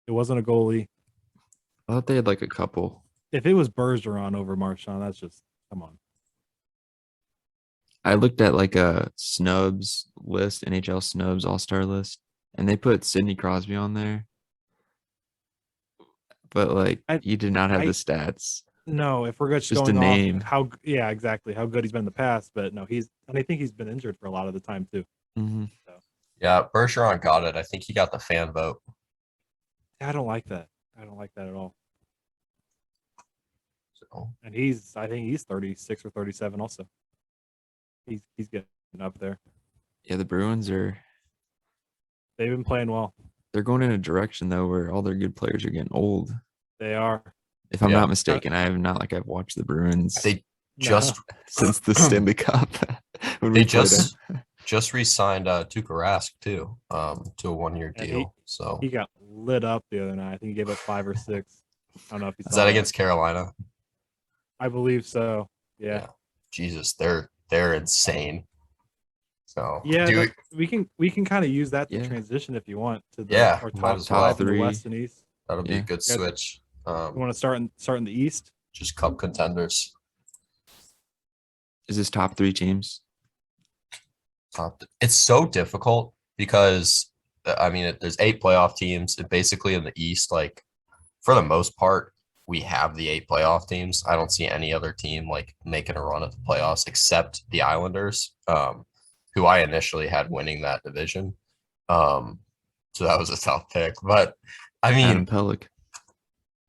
It wasn't a goalie. I thought they had like a couple. If it was Bergeron over Marchand, that's just come on. I looked at like a snubs list, NHL snubs All-Star list, and they put Sidney Crosby on there. But like he did not have the stats. No, if we're just going off exactly how good he's been in the past, but no, I think he's been injured for a lot of the time too. Mm-hmm. So. Yeah, Bergeron got it. I think he got the fan vote. I don't like that. I don't like that at all. So, and I think he's 36 or 37 also. He's getting up there. Yeah, the Bruins they've been playing well. They're going in a direction though where all their good players are getting old. They are. If I'm not mistaken, I've watched the Bruins. They just since the Stanley Cup. They just re-signed Tuukka Rask too, to a 1-year deal. So he got lit up the other night. I think he gave up 5 or 6. I don't know if is that against Carolina? I believe so. Yeah. Jesus, they're insane. So we can kind of use that to transition if you want to our top 5 in the West and East. That'll be a good switch. You want to start in the East? Just Cup contenders. Is this top 3 teams? It's so difficult because there's 8 playoff teams, and basically in the East, like for the most part, we have the 8 playoff teams. I don't see any other team like making a run at the playoffs except the Islanders, who I initially had winning that division. So that was a tough pick, but Adam Pellick.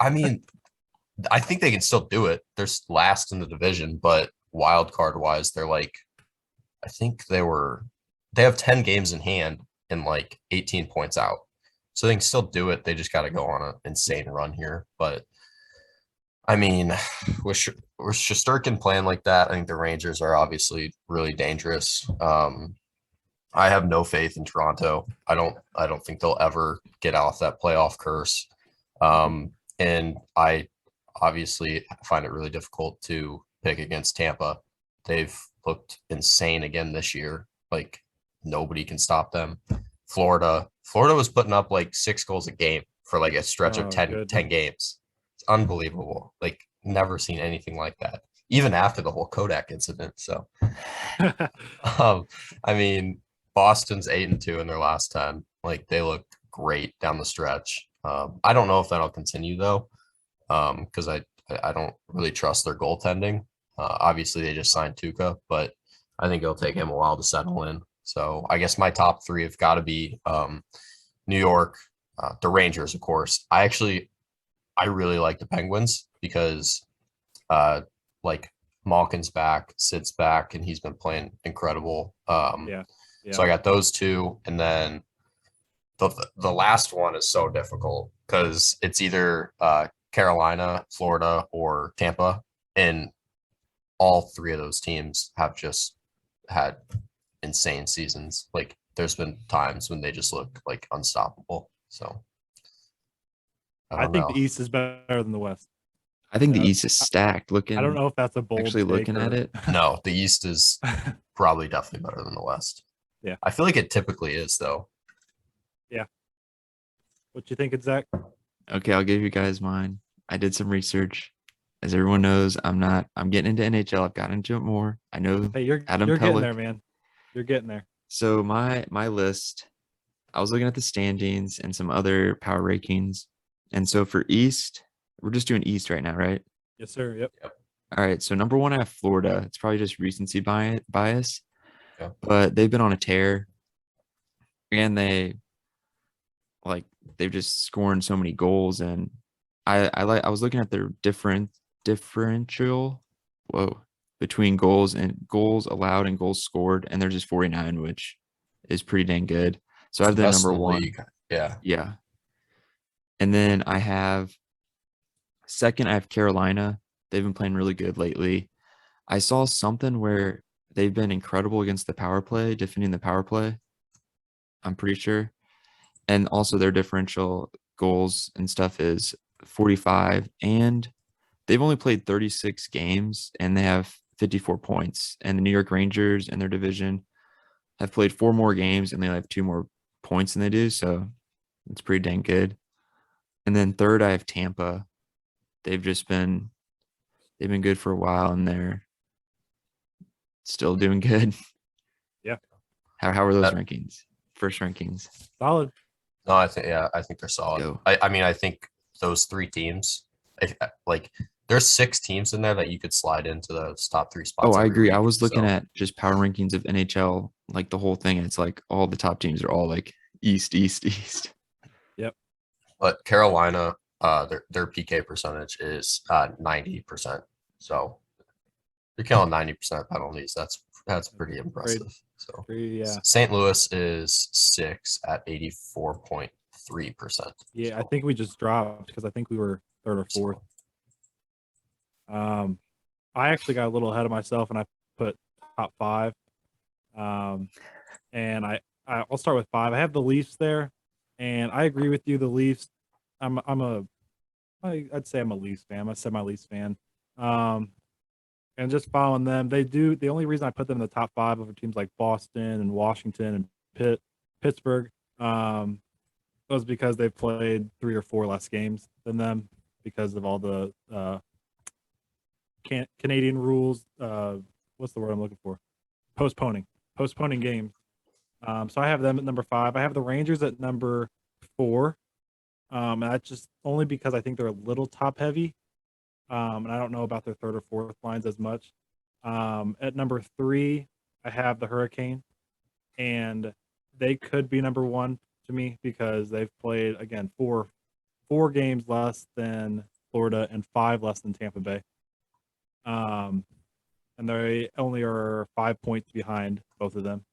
I think they can still do it. They're last in the division, but wild card wise, they're like, I think they have 10 games in hand and like 18 points out. So they can still do it. They just got to go on an insane run here. But with Shesterkin playing like that, I think the Rangers are obviously really dangerous. I have no faith in Toronto. I don't think they'll ever get off that playoff curse. And I obviously find it really difficult to pick against Tampa. They've looked insane again this year. Like nobody can stop them. Florida. Florida was putting up like 6 goals a game for like a stretch of Oh, 10 goodness. games. It's unbelievable. Like never seen anything like that, even after the whole Kodak incident. So, um, I mean, Boston's 8-2 in their last 10. Like they look great down the stretch. I don't know if that'll continue though, because I don't really trust their goaltending. Obviously, they just signed Tuca, but I think it'll take him a while to settle in. So I guess my top 3 have got to be New York, the Rangers, of course. I really like the Penguins because like Malkin's back, Sid's back, and he's been playing incredible. Yeah. So I got those 2, and then the last one is so difficult because it's either Carolina, Florida, or Tampa, and all 3 of those teams have just had insane seasons. Like there's been times when they just look like unstoppable. So I don't think know. the East is better than the West. I think the Yeah. East is stacked. I don't know if that's a bold Actually take looking at or- it. No, the East is probably definitely better than the West. Yeah. I feel like it typically is though. What you think, Zach? Okay, I'll give you guys mine. I did some research. As everyone knows, I'm getting into NHL. I've gotten into it more. I know Hey, you're Adam getting Pellick. there, man. You're getting there. So my list, I was looking at the standings and some other power rankings. And so for East, we're just doing East right now, right? Yes, sir. Yep. All right. So number 1, I have Florida. It's probably just recency bias, Yeah. but they've been on a tear, and they've just scoring so many goals. And I was looking at their differential, between goals allowed and goals scored, and they're just 49, which is pretty dang good. So I have The them best number in the 1. league. Yeah. Yeah. And then I have second, I have Carolina. They've been playing really good lately. I saw something where they've been incredible against the power play, defending the power play. I'm pretty sure. And also their differential goals and stuff is 45, and they've only played 36 games and they have 54 points. And the New York Rangers in their division have played 4 more games and they have 2 more points than they do. So it's pretty dang good. And then third, I have Tampa. They've been good for a while, and they're still doing good. Yeah. How are those That- rankings? First rankings. Solid. No, I think they're solid. Go. I mean, I think those 3 teams, like there's 6 teams in there that you could slide into those top 3 spots. Oh, I every agree. week, I was looking so. at just power rankings of NHL, like the whole thing. And it's like all the top teams are all like East, East, East. But Carolina, their PK percentage is 90%. So you're killing 90% penalties. That's pretty impressive. So Yeah. St. Louis is 6 at 84.3%. Yeah. I think we just dropped because I think we were third or fourth. I actually got a little ahead of myself and I put top 5. And I'll start with 5. I have the Leafs there, and I agree with you. The Leafs. I'd say I'm a Leafs fan. I'm a semi-Leafs fan. And just following them, the only reason I put them in the top 5 over teams like Boston and Washington and Pittsburgh, was because they've played 3 or 4 less games than them because of all the Canadian rules. What's the word I'm looking for? Postponing games. So I have them at number 5. I have the Rangers at number 4. And that's just only because I think they're a little top heavy. And I don't know about their third or fourth lines as much. At number 3, I have the Hurricane, and they could be number 1 to me because they've played again 4 games less than Florida and 5 less than Tampa Bay. And they only are 5 points behind both of them.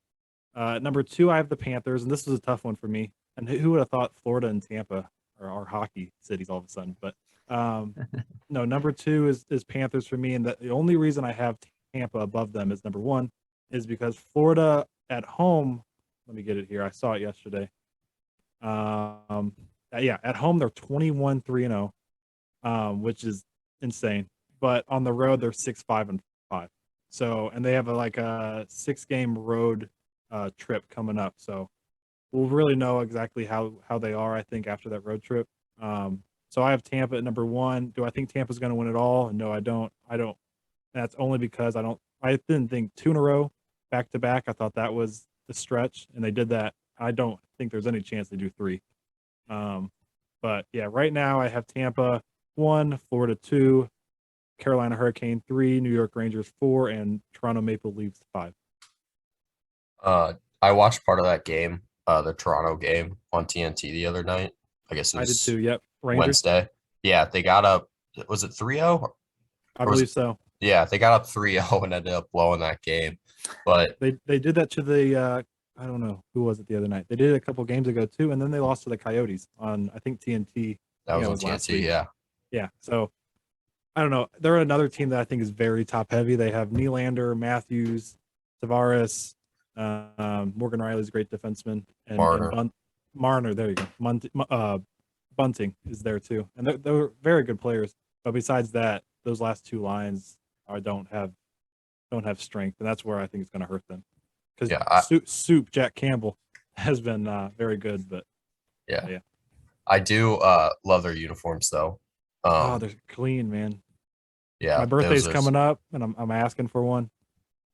At number 2, I have the Panthers, and this was a tough one for me. And who would have thought Florida and Tampa are hockey cities all of a sudden? But no, number 2 is Panthers for me, and the only reason I have Tampa above them is number 1 is because Florida at home. Let me get it here. I saw it yesterday. At home they're 21-3-0, which is insane. But on the road they're 6-5-5. So, and they have a 6-game road trip coming up. So we'll really know exactly how they are, I think, after that road trip. So I have Tampa at number 1. Do I think Tampa's going to win it all? No, I don't. That's only because I didn't think 2 in a row back to back. I thought that was the stretch, and they did that. I don't think there's any chance they do 3. But yeah, right now I have Tampa 1, Florida 2, Carolina Hurricane 3, New York Rangers 4, and Toronto Maple Leafs 5. I watched part of that game, the Toronto game on TNT the other night. I guess it I did was too. Yep. Rangers. Wednesday. Yeah, they got up. Was it 3-0? I believe so. Yeah, they got up 3-0 and ended up blowing that game. But they did that to the I don't know who was it the other night. They did it a couple games ago too, and then they lost to the Coyotes on I think TNT. that was Yeah, on last TNT. week. Yeah. Yeah. So I don't know. They're another team that I think is very top heavy. They have Nylander, Matthews, Tavares, Morgan Riley's a great defenseman, and Marner. Marner. There you go. Bunting is there too, and they're very good players. But besides that, those last 2 lines don't have strength, and that's where I think it's going to hurt them. Because Soup Jack Campbell has been very good, but yeah. I do love their uniforms though. They're clean, man. Yeah, My birthday's coming up, and I'm asking for one.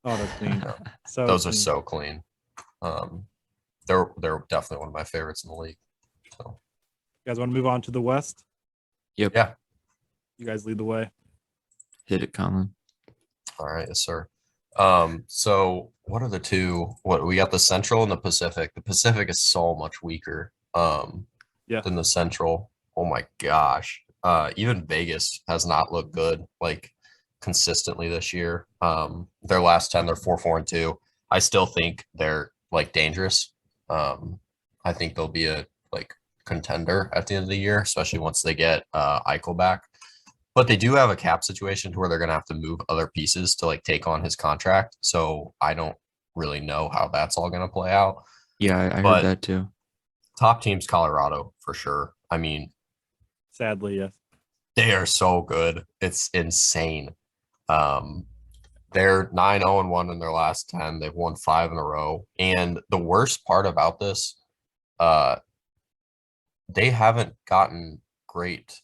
Oh, they're clean. So those are so clean. They're definitely one of my favorites in the league. So you guys want to move on to the West? Yep. Yeah. You guys lead the way. Hit it, Conlan. All right, yes, sir. So what are the 2? What we got the Central and the Pacific. The Pacific is so much weaker than the Central. Oh my gosh. Even Vegas has not looked good like consistently this year. Their last 10, they're 4-4-2. I still think they're like dangerous. I think they'll be a like contender at the end of the year, especially once they get Eichel back. But they do have a cap situation to where they're going to have to move other pieces to like take on his contract. So I don't really know how that's all going to play out. Yeah, I heard that too. Top team's Colorado for sure. I mean, sadly, yes. They are so good. It's insane. They're 9-0-1 in their last 10. They've won 5 in a row. And the worst part about this, they haven't gotten great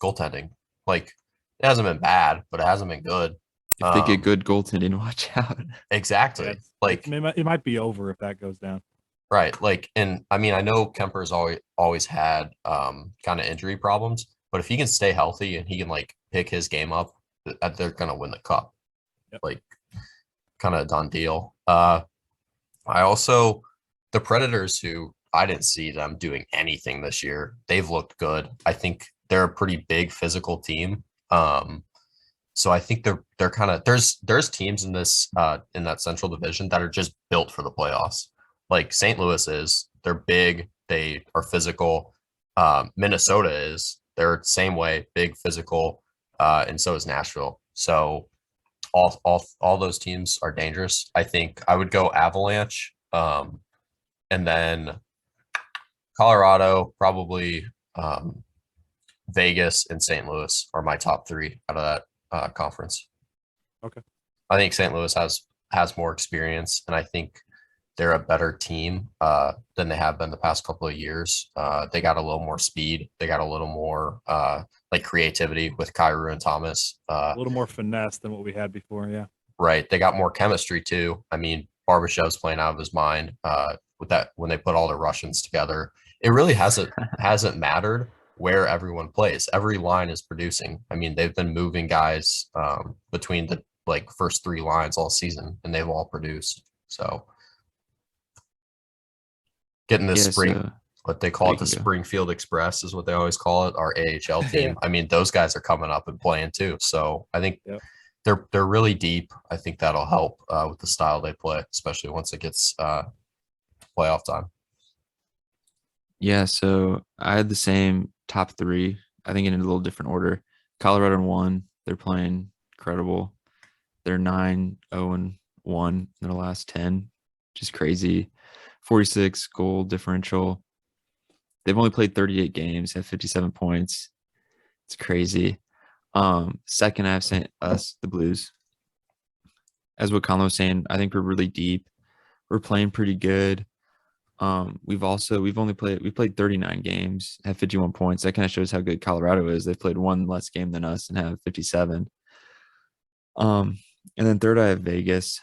goaltending. Like, it hasn't been bad, but it hasn't been good. If they get good goaltending, watch out. Exactly. Yeah, like it might be over if that goes down. Right. Like, and I mean, I know Kemper's always had kind of injury problems, but if he can stay healthy and he can like pick his game up, they're gonna win the cup. Yep. Like, kind of a done deal. I also the Predators, who I didn't see them doing anything this year. They've looked good. I think they're a pretty big physical team. So I think they're kind of there's teams in this in that Central Division that are just built for the playoffs. Like St. Louis is, they're big, they are physical. Minnesota is, they're the same way, big, physical, and so is Nashville. So all those teams are dangerous. I think I would go Avalanche, and then Colorado, probably Vegas and St. Louis are my top 3 out of that conference. Okay. I think St. Louis has more experience, and I think they're a better team than they have been the past couple of years. They got a little more speed. They got a little more like creativity with Kyrou and Thomas. A little more finesse than what we had before, yeah. Right. They got more chemistry too. I mean, Barbashev's playing out of his mind with that when they put all the Russians together. It really hasn't mattered where everyone plays. Every line is producing. I mean, they've been moving guys between the like first 3 lines all season, and they've all produced. So getting this what they call it, the Springfield Express is what they always call it, our AHL team. Yeah. I mean, those guys are coming up and playing too. So I think they're really deep. I think that'll help with the style they play, especially once it gets playoff time. Yeah, so I had the same top 3, I think in a little different order. Colorado 1, they're playing incredible. They're 9-0-1 in their last 10, just crazy. 46 goal differential. They've only played 38 games, have 57 points. It's crazy. Second, I've sent us the Blues. As what Conlan was saying, I think we're really deep. We're playing pretty good. We played 39 games, have 51 points. That kind of shows how good Colorado is. They've played one less game than us and have 57. And then third I have Vegas.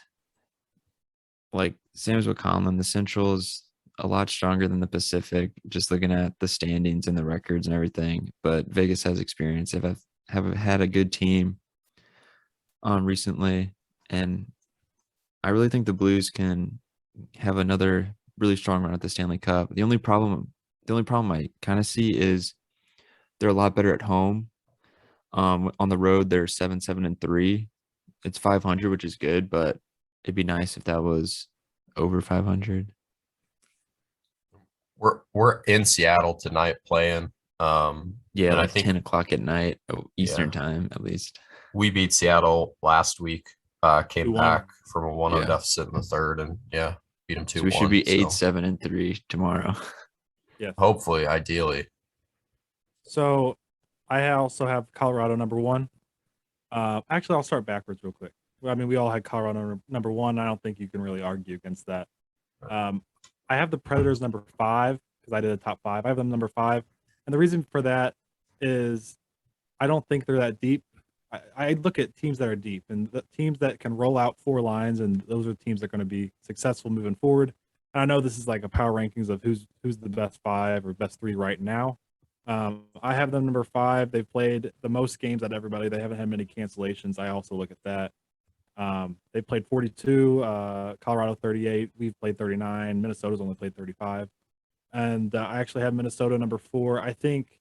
Like same as with Conlan, the Central is a lot stronger than the Pacific, just looking at the standings and the records and everything. But Vegas has experience. Have had a good team recently. And I really think the Blues can have another really strong run at the Stanley Cup. The only problem I kind of see is they're a lot better at home. On the road, they're 7-7-3. It's 500, which is good, but it'd be nice if that was over 500. We're in Seattle tonight playing. Yeah, and I like think 10 o'clock at night, Eastern Yeah. time at least. we beat Seattle last week. Came 2-1. back from a 1-0 Yeah. deficit in the third, and beat them 2-1. So we should be 8-7-3 tomorrow. Yes. Hopefully, ideally. So I also have Colorado number 1. Actually, I'll start backwards real quick. I mean, we all had Colorado number 1. I don't think you can really argue against that. I have the Predators number 5 because I did a top 5. I have them number 5, and the reason for that is I don't think they're that deep. I look at teams that are deep and the teams that can roll out 4 lines, and those are teams that are going to be successful moving forward. And I know this is like a power rankings of who's the best 5 or best 3 right now. I have them number 5. They've played the most games out of everybody. They haven't had many cancellations. I also look at that. They played 42, Colorado 38. We've played 39. Minnesota's only played 35. And I actually have Minnesota number 4. I think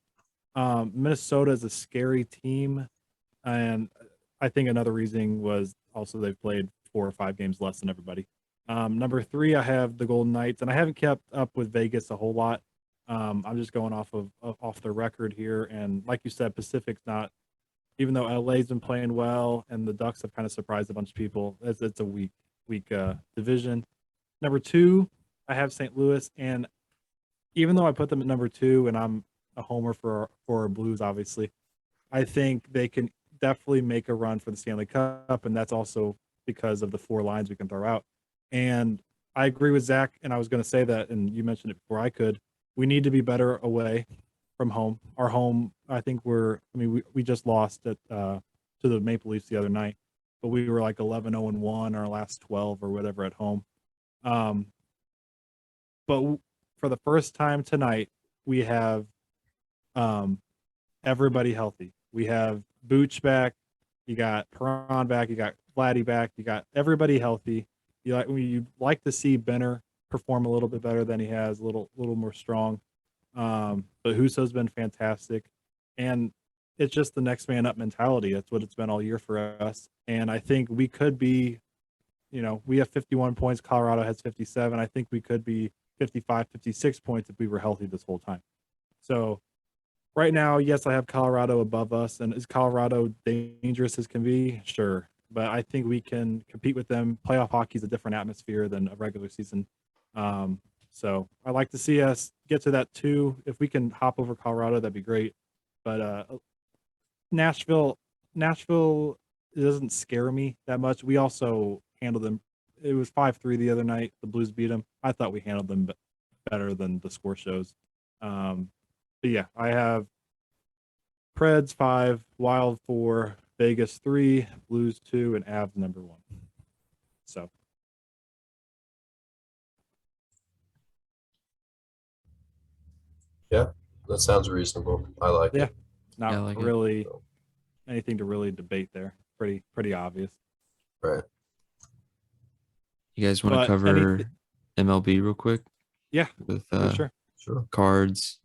Minnesota is a scary team. And I think another reason was also they've played 4 or 5 games less than everybody. Number 3, I have the Golden Knights, and I haven't kept up with Vegas a whole lot. I'm just going off the record here, and like you said, Pacific's not. Even though LA's been playing well, and the Ducks have kind of surprised a bunch of people, it's a weak division. Number 2, I have St. Louis, and even though I put them at number 2, and I'm a homer for our Blues, obviously, I think they can definitely make a run for the Stanley Cup, and that's also because of the 4 lines we can throw out. And I agree with Zach, and I was going to say that, and you mentioned it before I could. We need to be better away from home. Our home, I think we just lost it to the Maple Leafs the other night, but we were like 11-0-1 our last 12 or whatever at home. But for the first time tonight, we have everybody healthy. We have Booch back, you got Perron back, you got Vladdy back, you got everybody healthy. You'd like to see Benner perform a little bit better than he has, a little more strong. But Husso's been fantastic, and it's just the next man up mentality. That's what it's been all year for us. And I think we could be, we have 51 points. Colorado has 57. I think we could be 55, 56 points if we were healthy this whole time. So right now, yes, I have Colorado above us. And is Colorado dangerous as can be? Sure. But I think we can compete with them. Playoff hockey is a different atmosphere than a regular season. So I'd like to see us get to that 2. If we can hop over Colorado, that'd be great. But Nashville, it doesn't scare me that much. We also handled them. It was 5-3 the other night. The Blues beat them. I thought we handled them better than the score shows. But yeah, I have Preds 5, Wild 4, Vegas 3, Blues 2, and Avs number 1. So. Yeah, that sounds reasonable. I like Yeah. it. Not Yeah, I like it. really anything to really debate there. Pretty obvious. Right. You guys want to But cover MLB real quick? Yeah, With for sure. Sure. Cards.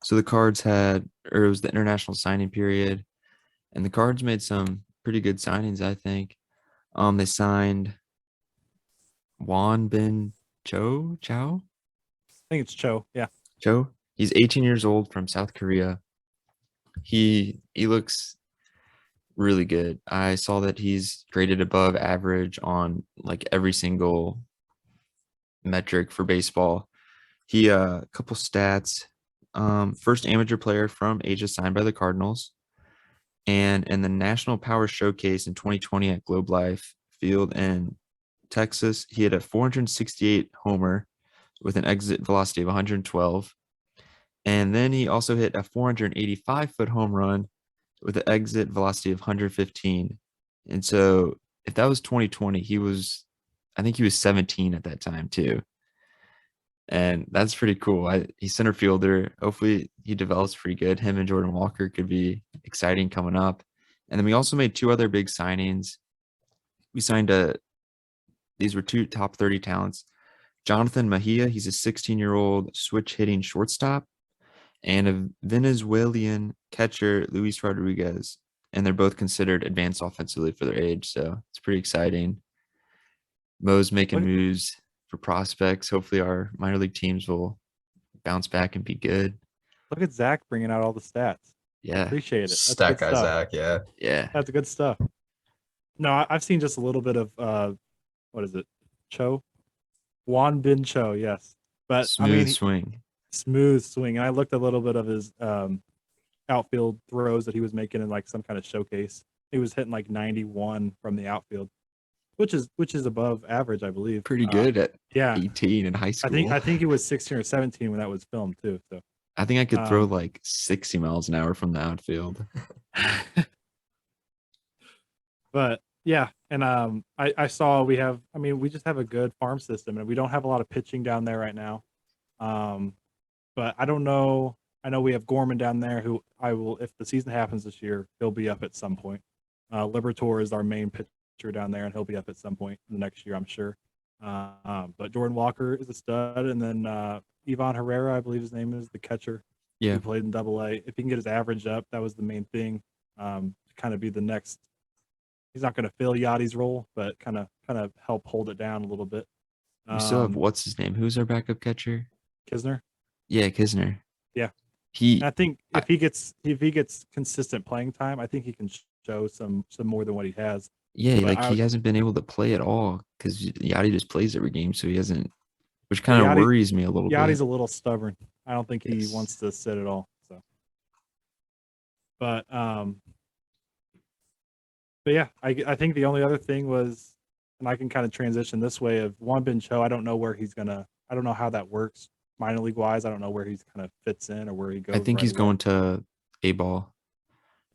So the Cards it was the international signing period, and the Cards made some pretty good signings, I think. They signed Juan Ben Chow. I think it's Cho. Yeah. Cho. He's 18 years old from South Korea. He looks really good. I saw that he's graded above average on like every single metric for baseball. He a couple stats. First amateur player from Asia signed by the Cardinals. And in the National Power Showcase in 2020 at Globe Life Field in Texas, he had a 468 homer, with an exit velocity of 112. And then he also hit a 485-foot home run with an exit velocity of 115. And so if that was 2020, I think he was 17 at that time too. And that's pretty cool. He's center fielder. Hopefully he develops pretty good. Him and Jordan Walker could be exciting coming up. And then we also made two other big signings. We signed these were two top 30 talents. Jonathan Mejia, he's a 16-year-old switch hitting shortstop, and a Venezuelan catcher, Luis Rodriguez. And they're both considered advanced offensively for their age. So it's pretty exciting. Mo's making Look- moves for prospects. Hopefully our minor league teams will bounce back and be good. Look at Zach bringing out all the stats. Yeah. Appreciate it. That's Stat good guy stuff. Zach, yeah. Yeah. That's good stuff. No, I've seen just a little bit of what is it? Juan Bin Cho, yes. But Smooth I mean, swing. smooth swing. And I looked a little bit of his outfield throws that he was making in like some kind of showcase. He was hitting like 91 from the outfield, which is above average, I believe. Pretty good at Yeah. 18 in high school. I think he was 16 or 17 when that was filmed too. So I think I could throw Um, like 60 miles an hour from the outfield. but yeah, and I saw we just have a good farm system, and we don't have a lot of pitching down there right now. But I don't know. I know we have Gorman down there, who I will, if the season happens this year, he'll be up at some point. Libertor is our main pitcher down there, and he'll be up at some point in the next year, I'm sure. But Jordan Walker is a stud, and then Ivan Herrera, I believe his name is, the catcher. Yeah. Who played in Double-A. If he can get his average up, that was the main thing. To kind of be the next. He's not going to fill Yachty's role, but kind of help hold it down a little bit. We still have what's his name? Who's our backup catcher? Kisner. Yeah, Kisner. Yeah. He I think if he gets consistent playing time, I think he can show some more than what he has. yeah, but like he hasn't been able to play at all because Yachty just plays every game, so he hasn't, which kind of Yachty- worries me a little Yachty's bit. a little stubborn. I don't think he Yes. wants to sit at all. So, but yeah, I think the only other thing was, and I can kind of transition this way of Juan Bin Cho. I don't know where he's gonna. I don't know how that works minor league wise. I don't know where he's kind of fits in or where he goes. I think right he's away. going to A ball,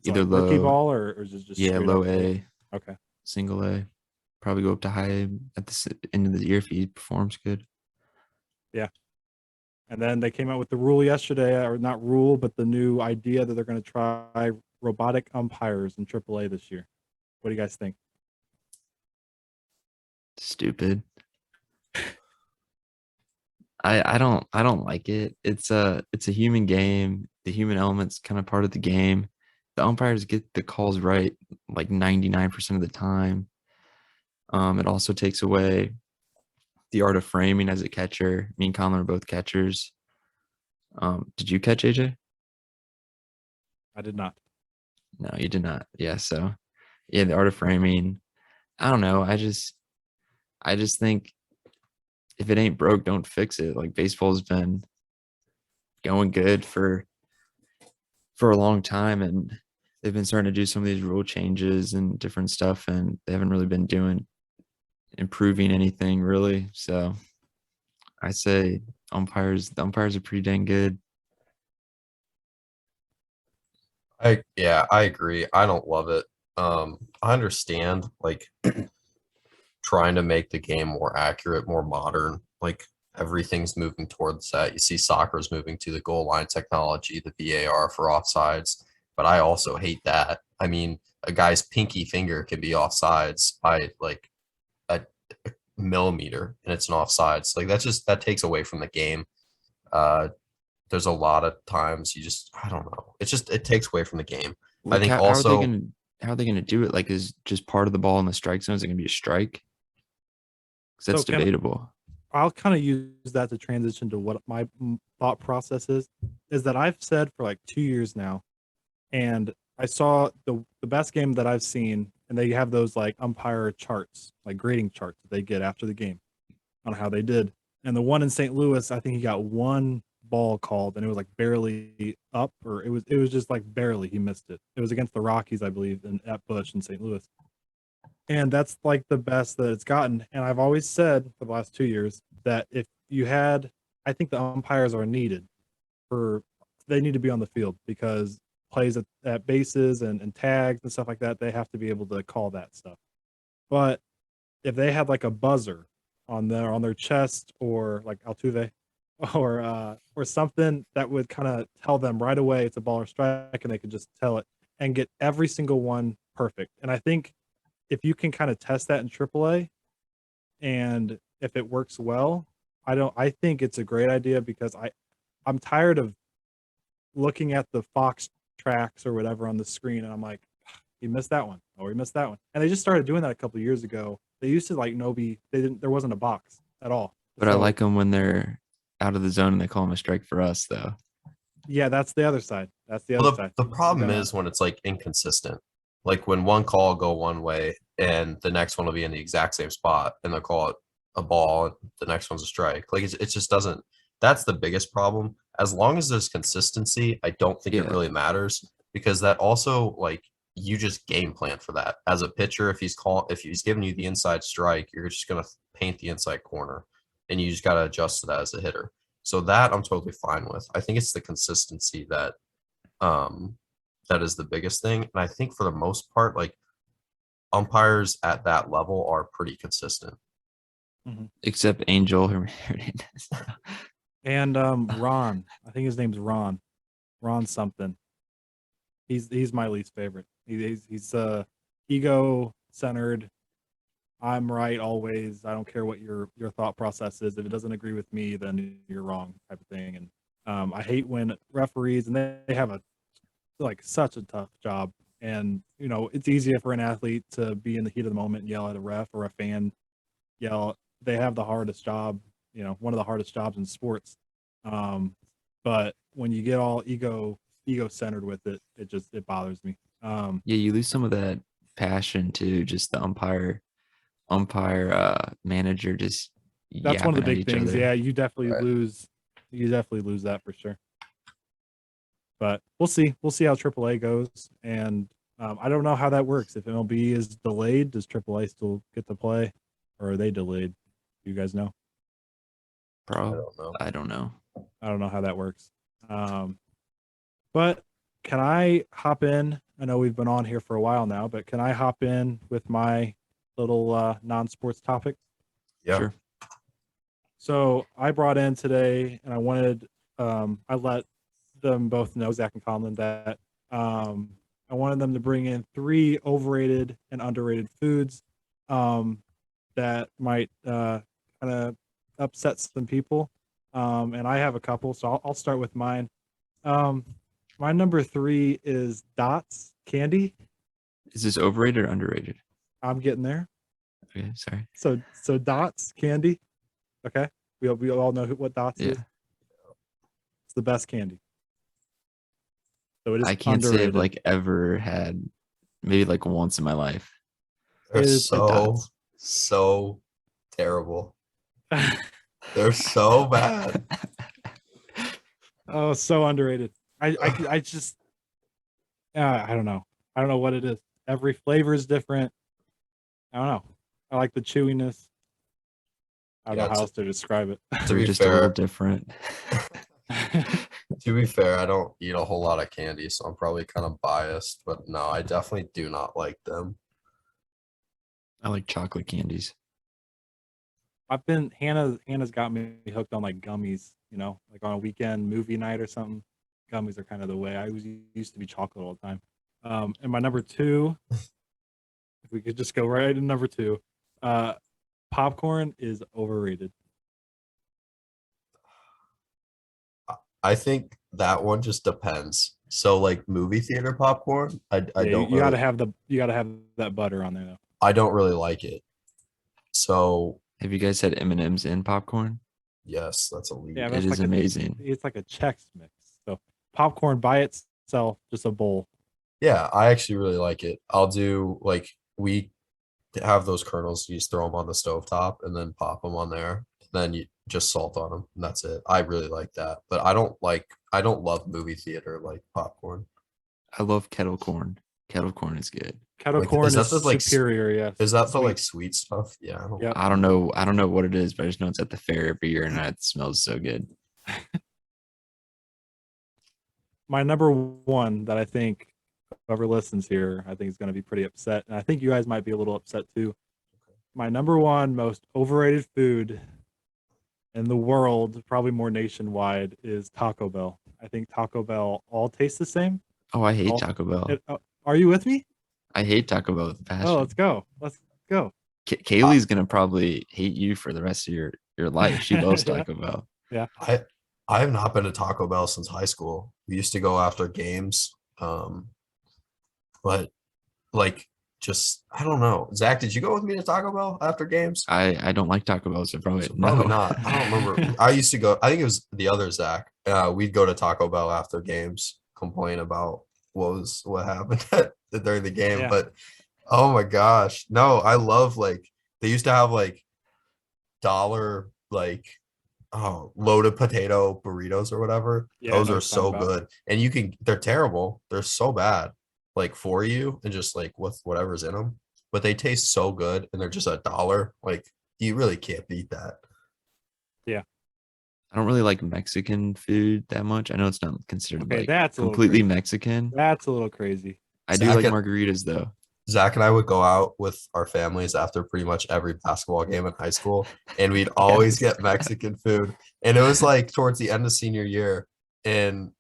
So either like rookie low, ball or is it just yeah, straight low up A, Okay. single A. Probably go up to high at the end of the year if he performs good. And then they came out with the rule yesterday, or not rule, but the new idea that they're going to try robotic umpires in AAA this year. What do you guys think? Stupid. I don't like it. It's a human game. The human element's kind of part of the game. The umpires get the calls right like 99% of the time. It also takes away the art of framing as a catcher. Me and Conlan are both catchers. Did you catch AJ? I did not. No, you did not. Yeah, so yeah, the art of framing. I don't know. I just think if it ain't broke, don't fix it. Like baseball's been going good for a long time, and they've been starting to do some of these rule changes and different stuff, and they haven't really been improving anything really. So I say the umpires are pretty dang good. I agree. I don't love it. I understand like trying to make the game more accurate, more modern. Like everything's moving towards that. You see soccer's moving to the goal line technology, the VAR for offsides, but I also hate that. I mean, a guy's pinky finger can be offsides by like a millimeter and it's an offsides. Like that takes away from the game. There's a lot of times I don't know. It takes away from the game. I Like think how also are they gonna do it? Like is just part of the ball in the strike zone? Is it gonna be a strike? 'Cause that's So debatable. I'll kind of use that to transition to what my thought process is that I've said for like 2 years now, and I saw the best game that I've seen, and they have those like umpire charts, like grading charts that they get after the game on how they did. And the one in St. Louis, I think he got one ball called, and it was like barely up, or it was just like barely he missed it. It was against the Rockies, I believe, at Busch in St. Louis. And that's like the best that it's gotten. And I've always said for the last 2 years that if I think the umpires are needed they need to be on the field because plays at bases and tags and stuff like that, they have to be able to call that stuff. But if they had like a buzzer on their chest or like Altuve or something that would kind of tell them right away it's a ball or strike and they could just tell it and get every single one perfect. And I think if you can kind of test that in AAA and if it works well, I think it's a great idea because I'm tired of looking at the Fox tracks or whatever on the screen and I'm like, he missed that one. Oh, he missed that one. And they just started doing that a couple of years ago. They used to like there wasn't a box at all. But I like them when they're out of the zone and they call them a strike for us, though. Yeah, that's the other side. That's the other side. The problem is when it's like inconsistent. Like when one call go one way and the next one will be in the exact same spot and they'll call it a ball and the next one's a strike. Like it just doesn't. That's the biggest problem. As long as there's consistency, I don't think it really matters because that also like you just game plan for that as a pitcher. If he's giving you the inside strike, you're just gonna paint the inside corner, and you just gotta adjust to that as a hitter. So that I'm totally fine with. I think it's the consistency that is the biggest thing, and I think for the most part, like umpires at that level are pretty consistent. Except Angel Hernandez. And Ron, I think his name's Ron something. He's my least favorite. He's ego centered. I'm right always. I don't care what your thought process is. If it doesn't agree with me, then you're wrong, type of thing. And I hate when referees and they have such a tough job. And it's easier for an athlete to be in the heat of the moment and yell at a ref or a fan yell. They have the hardest job, one of the hardest jobs in sports. But when you get all ego centered with it, it bothers me. Yeah, you lose some of that passion too. Just the umpire manager just that's one of the big things. Other. Yeah, you definitely lose that for sure. But we'll see how AAA goes, and I don't know how that works. If MLB is delayed, does AAA still get to play, or are they delayed? Do you guys know? Probably. I don't know. I don't know how that works. But can I hop in? I know we've been on here for a while now, but can I hop in with my little non-sports topic? Yeah. Sure. So I brought in today, and I wanted I let them both know, Zach and Conlan, that I wanted them to bring in 3 overrated and underrated foods that might kind of upset some people. And I have a couple, so I'll start with mine. My number 3 is Dots candy. Is this overrated or underrated? I'm getting there. Okay, sorry. So Dots candy. Okay, we all know what Dots is. It's the best candy. So it is. I can't underrated. say I've like ever had, maybe like once in my life. They're so terrible. They're so bad. Oh, so underrated. I just I don't know. I don't know what it is. Every flavor is different. I don't know. I like the chewiness. I don't know how else to describe it. They're just a little different. To be fair, I don't eat a whole lot of candy, so I'm probably kind of biased. But no, I definitely do not like them. I like chocolate candies. Hannah's got me hooked on like gummies, like on a weekend movie night or something. Gummies are kind of the way. I used to be chocolate all the time. And my number 2, if we could just go right to number 2, popcorn is overrated. I think that one just depends. So like movie theater popcorn, I don't. You gotta have that butter on there though. I don't really like it. So have you guys had M&Ms in popcorn? Yes, that's elite. Yeah, it is amazing. It's like a Chex mix. So popcorn by itself, just a bowl. Yeah, I actually really like it. I'll do we have those kernels. You just throw them on the stovetop and then pop them on there. Then you just salt on them, and that's it. I really like that, but I don't love movie theater like popcorn. I love kettle corn. Kettle corn is good. Kettle Like, corn is is that the, like, superior. Yes. Is that the Sweet. like sweet stuff? Yeah. I don't, Yep. I don't know what it is, but I just know it's at the fair every year and it smells so good. My number one that I think whoever listens here, I think is going to be pretty upset, and I think you guys might be a little upset too. My number one most overrated food in the world, probably more nationwide, is Taco Bell. I think Taco Bell all taste the same. Oh, I hate All, Taco Bell. are you with me? I hate Taco Bell with passion. Oh, let's go. Let's go. Kaylee's gonna probably hate you for the rest of your life. She loves Yeah. Taco Bell. Yeah. I have not been to Taco Bell since high school. We used to go after games. But like just I don't know. Zach, did you go with me to Taco Bell after games? I don't like Taco Bell, so probably So probably no. not. I don't remember. I used to go. I think it was the other Zach. We'd go to Taco Bell after games, complain about what happened during the game. Yeah. But oh my gosh, no! I love like they used to have like dollar like loaded potato burritos or whatever. Yeah, I Those know are what you're so talking about. good, and they're terrible. They're so bad, like for you, and just like with whatever's in them. But they taste so good, and they're just $1. Like you really can't beat that. I don't really like Mexican food that much. I know it's not considered Okay, like that's a little completely crazy. Mexican. That's a little crazy. I do Zach like and- margaritas though. Zach and I would go out with our families after pretty much every basketball game in high school, and we'd always Yes. get Mexican food. And it was like towards the end of senior year, and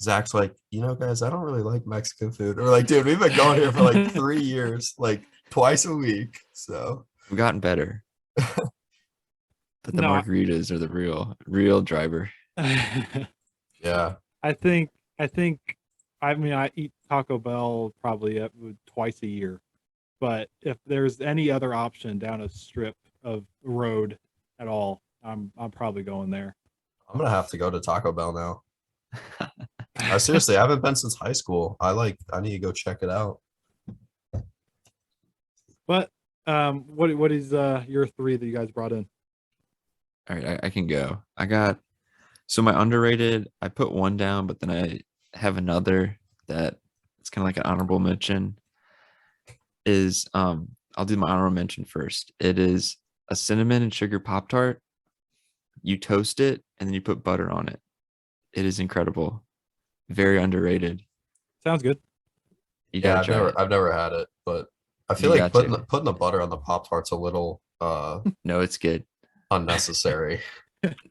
Zach's like, guys, I don't really like Mexican food. We're like, dude, we've been going here for like 3 years, like twice a week. So We've gotten better. But the No, margaritas are the real driver. yeah, I think I mean I eat Taco Bell probably twice a year, but if there's any other option down a strip of road at all, I'm probably going there. I'm gonna have to go to Taco Bell now. Seriously, I haven't been since high school. I need to go check it out. But what is your three that you guys brought in? All right, I can go. So my underrated, I put one down, but then I have another that it's kind of like an honorable mention. Is I'll do my honorable mention first. It is a cinnamon and sugar Pop-Tart. You toast it and then you put butter on it. It is incredible. Very underrated. Sounds good. You Yeah, gotta try it. I've never had it, but I feel You like got to. putting the butter on the Pop-Tart's a little No, it's good. unnecessary.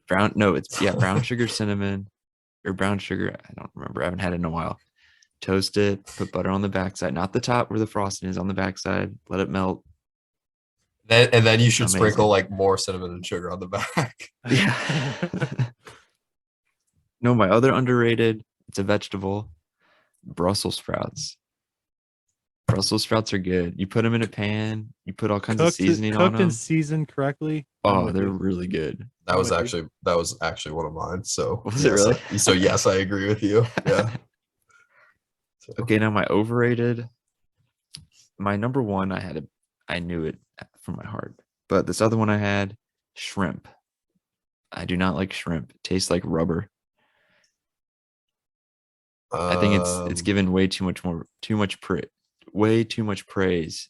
Brown sugar cinnamon or brown sugar. I don't remember. I haven't had it in a while. Toast it, put butter on the backside, not the top where the frosting is, on the backside. Let it melt. And then you should Amazing. sprinkle like more cinnamon and sugar on the back. Yeah. No, my other underrated, it's a vegetable, Brussels sprouts. Brussels sprouts are good. You put them in a pan, you put all kinds of seasoning on cooked and them. seasoned correctly. I'm Oh, with they're you. really good. That I'm was with you. actually one of mine. So Was it yes, really? So yes, I agree with you. Yeah. So, Okay, now my overrated, my number one, I knew it from my heart. But this other one I had, shrimp. I do not like shrimp. It tastes like rubber. I think it's given way too much praise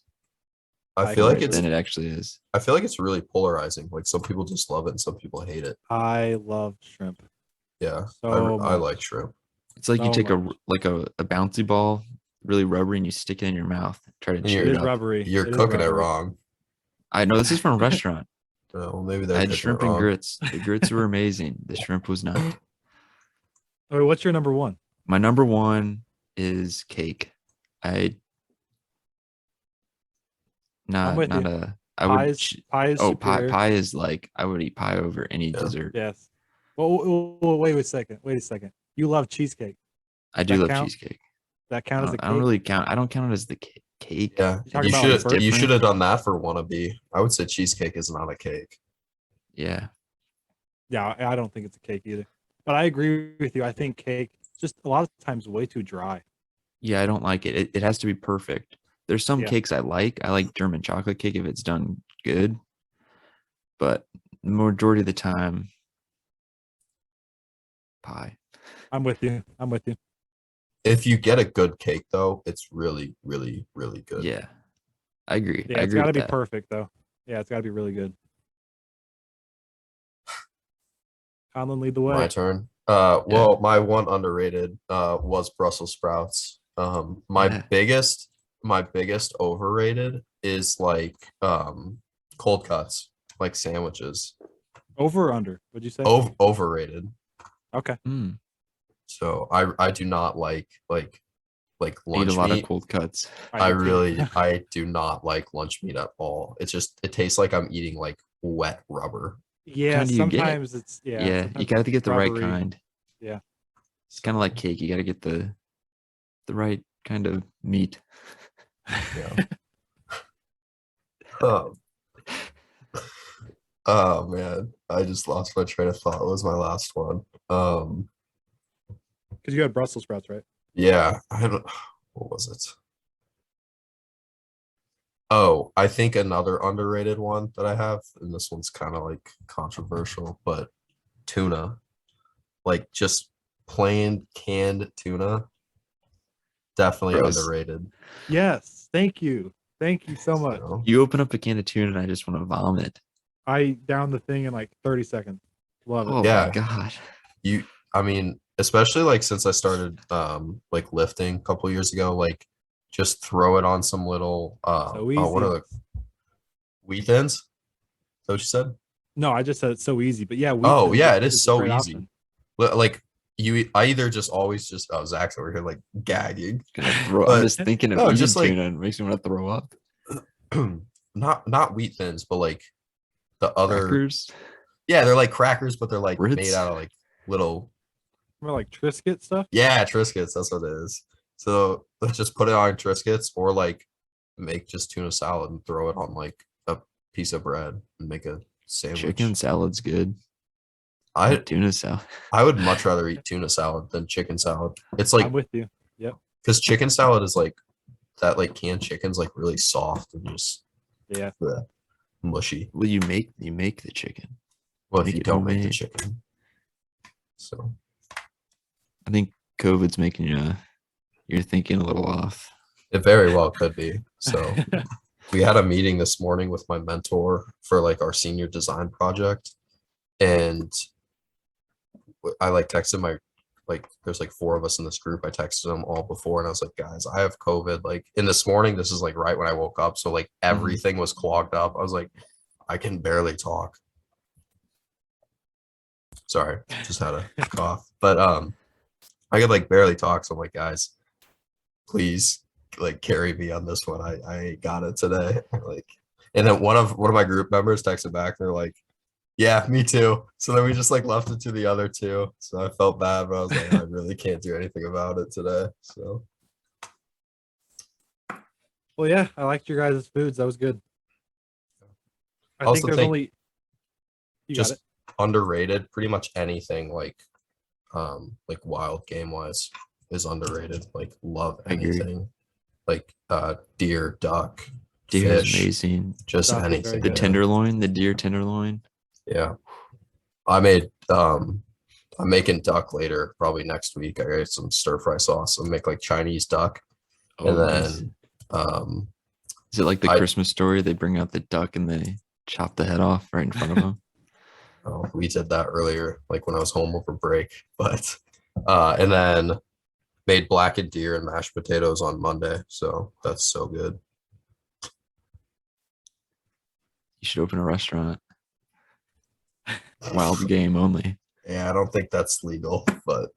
I feel I like agree. than it actually is. I feel like it's really polarizing. Like some people just love it and some people hate it. I love shrimp. Yeah. So I much. like shrimp. It's like you So take much. a bouncy ball, really rubbery, and you stick it in your mouth. Try to And chew It it is up. rubbery. You're It is cooking it rubbery. wrong. I know this is from a restaurant. Well, maybe I they're had cooking shrimp it and wrong. grits. The grits were amazing. The shrimp was not. All right, what's your number one? My number one is cake. I I'm with you. I Pie would is pie pie superior. is like I would eat pie over any Yeah. dessert. Yes. Well, wait a second. Wait a second. You love cheesecake. I do That love count? cheesecake. That count as a I don't cake? really count. I don't count it as the cake. Yeah. You talking You about, like, should birth- you should have done that for wannabe. I would say cheesecake is not a cake. Yeah. Yeah, I don't think it's a cake either. But I agree with you. I think cake just a lot of times way too dry. Yeah, I don't like it. It has to be perfect. There's some Yeah. cakes I like. I like German chocolate cake if it's done good. But the majority of the time, pie. I'm with you. I'm with you. If you get a good cake though, it's really, really, really good. Yeah, I agree. Yeah, I it's agree got to with be that. perfect though. Yeah, it's got to be really good. Conlan, lead the way. My turn. Yeah. Well, my one underrated was Brussels sprouts. Yeah. My biggest overrated is like cold cuts, like sandwiches. Over or under? What'd you say? Overrated. Okay. Mm. So I do not like Eat a lunch lot of meat. cold cuts. I do not like lunch meat at all. It tastes like I'm eating like wet rubber. Yeah, Kind do you get? sometimes it's Yeah, you sometimes got to get the right rubbery. kind. Yeah. It's kind of like cake. You got to get the right kind of meat. Yeah. Um, oh man, I just lost my train of thought. What was my last one? Because you had Brussels sprouts, right? Yeah, I don't. What was it? Oh, I think another underrated one that I have, and this one's kind of like controversial, but tuna, like just plain canned tuna, definitely Gross. underrated. Yes. Thank you. Thank you so much. So, You open up a can of tuna and I just want to vomit. I downed the thing in like 30 seconds. Love it. Oh Yeah. my god. I mean, especially like since I started like lifting a couple years ago, like just throw it on some little So what easy. are the wheat thins? Is that what you said? No, I just said it's so easy, but yeah, wheat Oh thins yeah, it is is a so great easy. option. Like I either just always just Zach's over here like gagging. Gonna throw. I'm But just thinking of no, eating just like tuna and it makes me want to throw up. not wheat thins, but like the other Crackers, yeah, they're like crackers, but they're like made Ritz. out of like little Remember like Triscuit stuff? yeah, Triscuits, that's what it is. So let's just put it on Triscuits or like make just tuna salad and throw it on like a piece of bread and make a sandwich. Chicken salad's good. I Tuna salad. I would much rather eat tuna salad than chicken salad. It's I'm like with you. Yep. because chicken salad is like that like canned chicken's like really soft and just Yeah. mushy. Well, you make the chicken. Well, if Make you it don't make the homemade. chicken. So I think COVID's making you're thinking a little off. it very well could be. So we had a meeting this morning with my mentor for like our senior design project. And I like texted my like there's like four of us in this group. I texted them all before and I was like, guys, I have COVID. Like in this morning, this is like right when I woke up. So like everything was clogged up. I was like, I can barely talk. Sorry, just had a cough. But I could like barely talk. So I'm like, guys, please like carry me on this one. I got it today. Like and then one of my group members texted back, they're like, yeah, me too. So then we just like left it to the other two. So I felt bad, but I was like, I really can't do anything about it today. So Well, yeah, I liked your guys' foods. That was good. I also think there's think only you got just it. underrated. Pretty much anything like wild game wise is underrated. Like love I agree. anything. Like deer, duck, Deer is fish, amazing. just Duck is very anything. The good. tenderloin, the deer tenderloin. Yeah. I made I'm making duck later, probably next week. I got some stir fry sauce. I'll make like Chinese duck. Oh, And nice. then Is it like the I- Christmas story? They bring out the duck and they chop the head off right in front of them. oh, we did that earlier, like when I was home over break. But and then made blackened deer and mashed potatoes on Monday. So that's so good. You should open a restaurant. Wild game only. Yeah, I don't think that's legal, but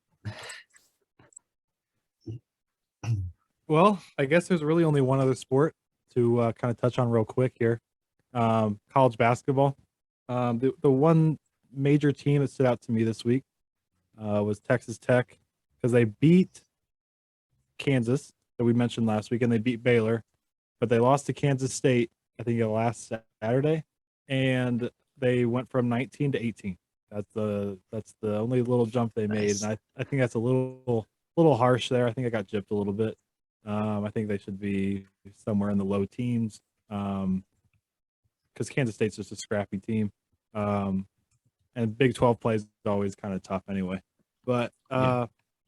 Well, I guess there's really only one other sport to kind of touch on real quick here. College basketball. The one major team that stood out to me this week was Texas Tech because they beat Kansas that we mentioned last week, and they beat Baylor, but they lost to Kansas State, I think, last Saturday, and they went from 19 to 18. That's the only little jump they made, Nice. and I think that's a little harsh there. I think I got gypped a little bit. I think they should be somewhere in the low teens because Kansas State's just a scrappy team. And Big 12 play is always kind of tough anyway. But Yeah.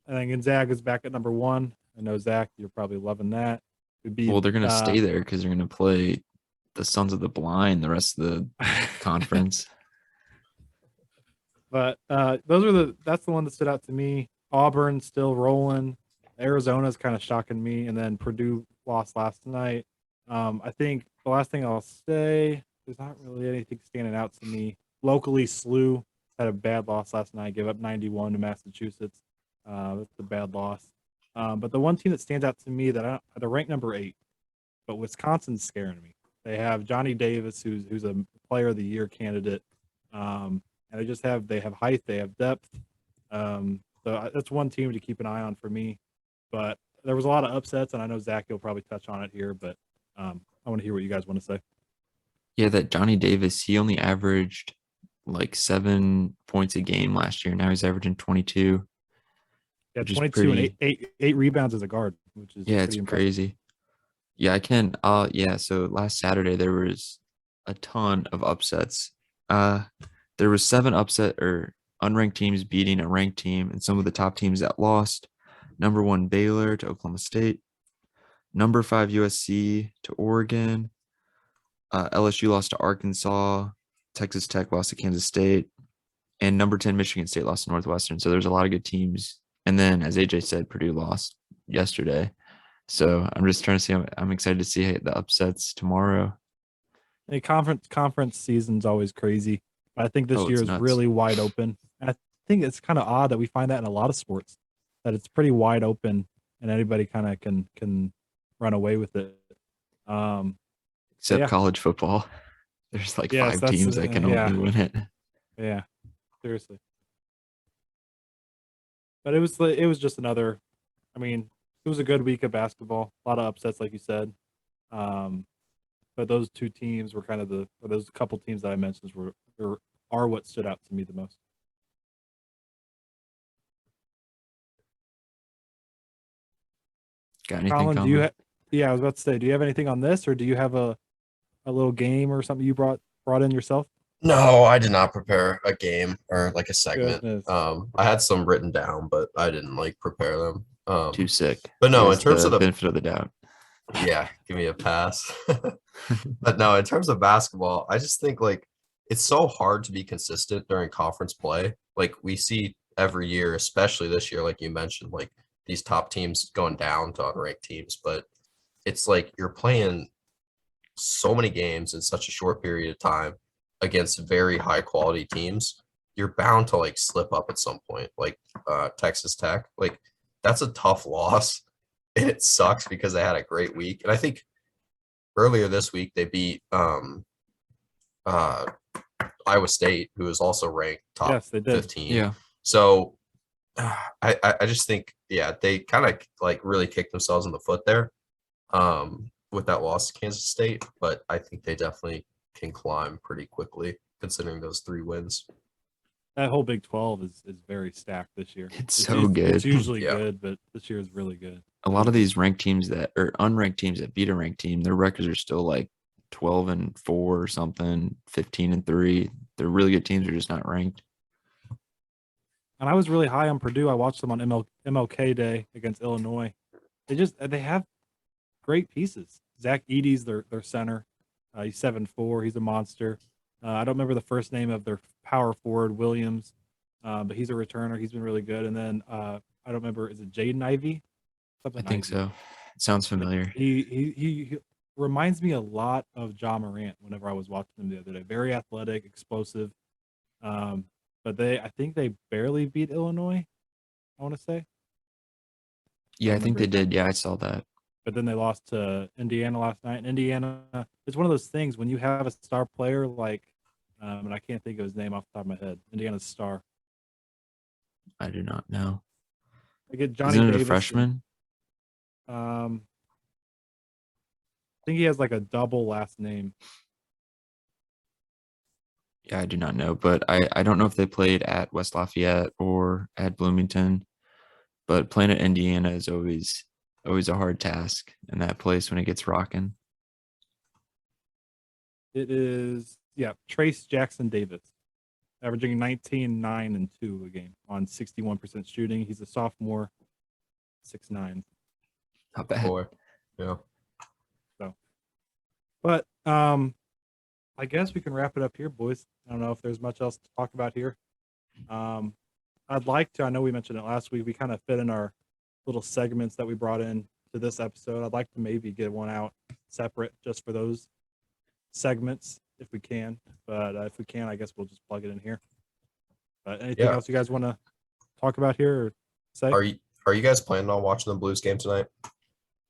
And then Gonzaga's back at number 1. I know, Zach, you're probably loving that. It'd be, Well, they're gonna stay there because they're gonna play the Sons of the Blind the rest of the conference. But that's the one that stood out to me. Auburn still rolling. Arizona's kind of shocking me, and then Purdue lost last night. I think the last thing I'll say, there's not really anything standing out to me. Locally, SLU had a bad loss last night, gave up 91 to Massachusetts. That's a bad loss. But the one team that stands out to me they're ranked number 8, but Wisconsin's scaring me. They have Johnny Davis, who's a Player of the Year candidate. And they have height, they have depth. So that's one team to keep an eye on for me. But there was a lot of upsets, and I know Zach, you'll probably touch on it here, but I want to hear what you guys want to say. Yeah, that Johnny Davis, he only averaged like 7 points a game last year. Now he's averaging 22. Yeah, which is 22 and pretty- eight rebounds as a guard, which is Yeah, pretty it's impressive. crazy. Yeah, I can. Yeah. So last Saturday there was a ton of upsets. There was 7 upset or unranked teams beating a ranked team, and some of the top teams that lost: number 1 Baylor to Oklahoma State, number 5 USC to Oregon, LSU lost to Arkansas, Texas Tech lost to Kansas State, and number 10 Michigan State lost to Northwestern. So there's a lot of good teams. And then, as AJ said, Purdue lost yesterday. So I'm just trying to see. I'm excited to see the upsets tomorrow. A conference season's always crazy. But I think this Oh, year it's is nuts. really wide open. And I think it's kind of odd that we find that in a lot of sports, that it's pretty wide open and anybody kind of can run away with it. Except yeah. college football. There's like Yes, 5 that's teams that can only win it. Yeah, seriously. But it was just another. I mean, it was a good week of basketball. A lot of upsets, like you said. But those two teams were kind of those couple teams that I mentioned are what stood out to me the most. Got anything, Colin, Conlan? yeah, I was about to say, do you have anything on this, or do you have a little game or something you brought in yourself? No, I did not prepare a game or like a segment. Goodness. I had some written down, but I didn't like prepare them. Too sick. But no, He in has terms the of the benefit of the doubt. yeah, give me a pass. But no, in terms of basketball, I just think like it's so hard to be consistent during conference play. Like we see every year, especially this year, like you mentioned, like these top teams going down to unranked teams, but it's like you're playing so many games in such a short period of time against very high quality teams. You're bound to like slip up at some point, like Texas Tech. Like that's a tough loss. And it sucks because they had a great week. And I think earlier this week they beat Iowa State, who is also ranked top Yes, they did. 15. Yeah. So I just think, yeah, they kind of like really kicked themselves in the foot there with that loss to Kansas State. But I think they definitely can climb pretty quickly considering those 3 wins. That whole Big 12 is very stacked this year. It's so good. It's usually Yeah. good, but this year is really good. A lot of these ranked teams that or unranked teams that beat a ranked team, their records are still like 12-4 or something, 15-3. They're really good teams, are just not ranked. And I was really high on Purdue. I watched them on MLK Day against Illinois. They have great pieces. Zach Edey's their center. He's 7'4". He's a monster. I don't remember the first name of their power forward, Williams, but he's a returner. He's been really good. And then I don't remember, is it Jaden Ivey? I think so. It sounds familiar. He reminds me a lot of Ja Morant whenever I was watching him the other day. Very athletic, explosive. But I think they barely beat Illinois, I want to say. Yeah, I don't think they remember did. Yeah, I saw that. But then they lost to Indiana last night. And Indiana, it's one of those things when you have a star player like, and I can't think of his name off the top of my head, Indiana's star. I do not know. I get Johnny Isn't it Davis. a freshman? I think he has like a double last name. Yeah, I do not know, but I don't know if they played at West Lafayette or at Bloomington, but playing at Indiana is always a hard task in that place when it gets rocking. It is, Trace Jackson Davis. averaging 19, 9, and 2 a game on 61% shooting. He's a sophomore, 6'9". Not bad. Boy. Yeah. But I guess we can wrap it up here, boys. I don't know if there's much else to talk about here. I'd like to, I know we mentioned it last week, we kind of fit in our little segments that we brought in to this episode. I'd like to maybe get one out separate just for those segments if we can. But if we can, I guess we'll just plug it in here. But anything Yeah. else you guys want to talk about here or say? Are you guys planning on watching the Blues game tonight?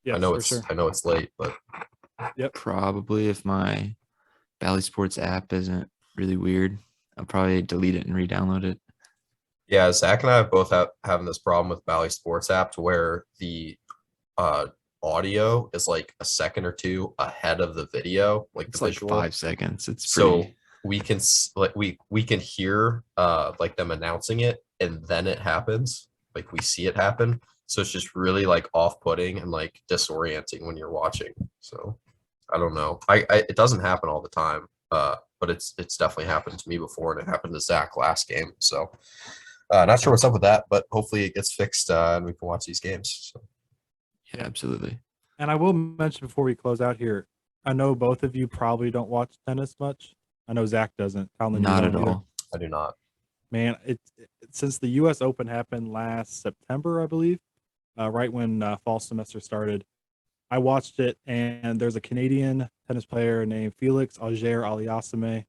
Yes, I know for it's sure. I know it's late, but Probably if my Bally Sports app isn't really weird, I'll probably delete it and re-download it. yeah, Zach and I have both having this problem with Bally Sports app to where the audio is like a second or two ahead of the video, like It's the like visual. 5 seconds. It's So pretty. we can we can hear like them announcing it, and then it happens. Like we see it happen. So it's just really like off-putting and like disorienting when you're watching. So I don't know. I it doesn't happen all the time. But it's definitely happened to me before, and it happened to Zach last game. So not sure what's up with that, but hopefully it gets fixed and we can watch these games. So. Yeah, absolutely. And I will mention before we close out here, I know both of you probably don't watch tennis much. I know Zach doesn't. Conlan, you Not don't at either. all. I do not. Man, since the U.S. Open happened last September, I believe, right when fall semester started, I watched it, and there's a Canadian tennis player named Felix Auger-Aliassime,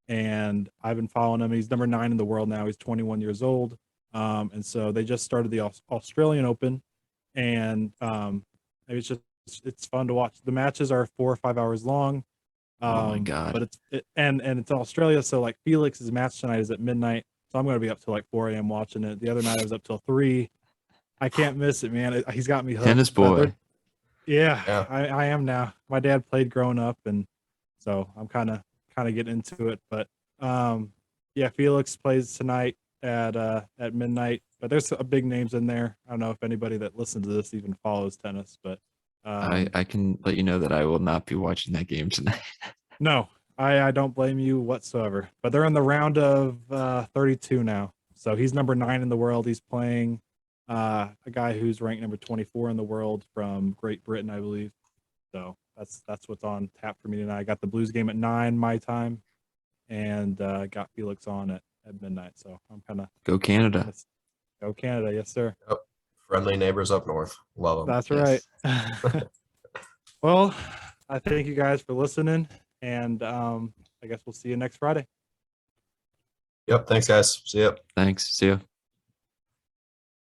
and I've been following him. He's number 9 in the world now. He's 21 years old, and so they just started the Australian Open, and it's fun to watch. The matches are 4 or 5 hours long. Oh my God. But it's in Australia, so like Felix's match tonight is at midnight, so I'm gonna be up till like 4 a.m. watching it. The other night I was up till 3. I can't miss it, man. He's got me hooked. Tennis boy. Yeah. I am now. My dad played growing up, and so I'm kind of getting into it. But yeah, Felix plays tonight at midnight. But there's a big names in there. I don't know if anybody that listens to this even follows tennis, but I can let you know that I will not be watching that game tonight. no, I don't blame you whatsoever. But they're in the round of 32 now. So he's number 9 in the world. He's playing a guy who's ranked number 24 in the world from Great Britain, I believe. So that's what's on tap for me tonight. I got the Blues game at 9 my time, and got Felix on at midnight. So I'm kind of Go Canada. go Canada, yes sir. Yep. Friendly neighbors up north. Love them. That's Yes. right. Well, I thank you guys for listening, and I guess we'll see you next Friday. Yep. Thanks, guys. See ya. Thanks. See ya.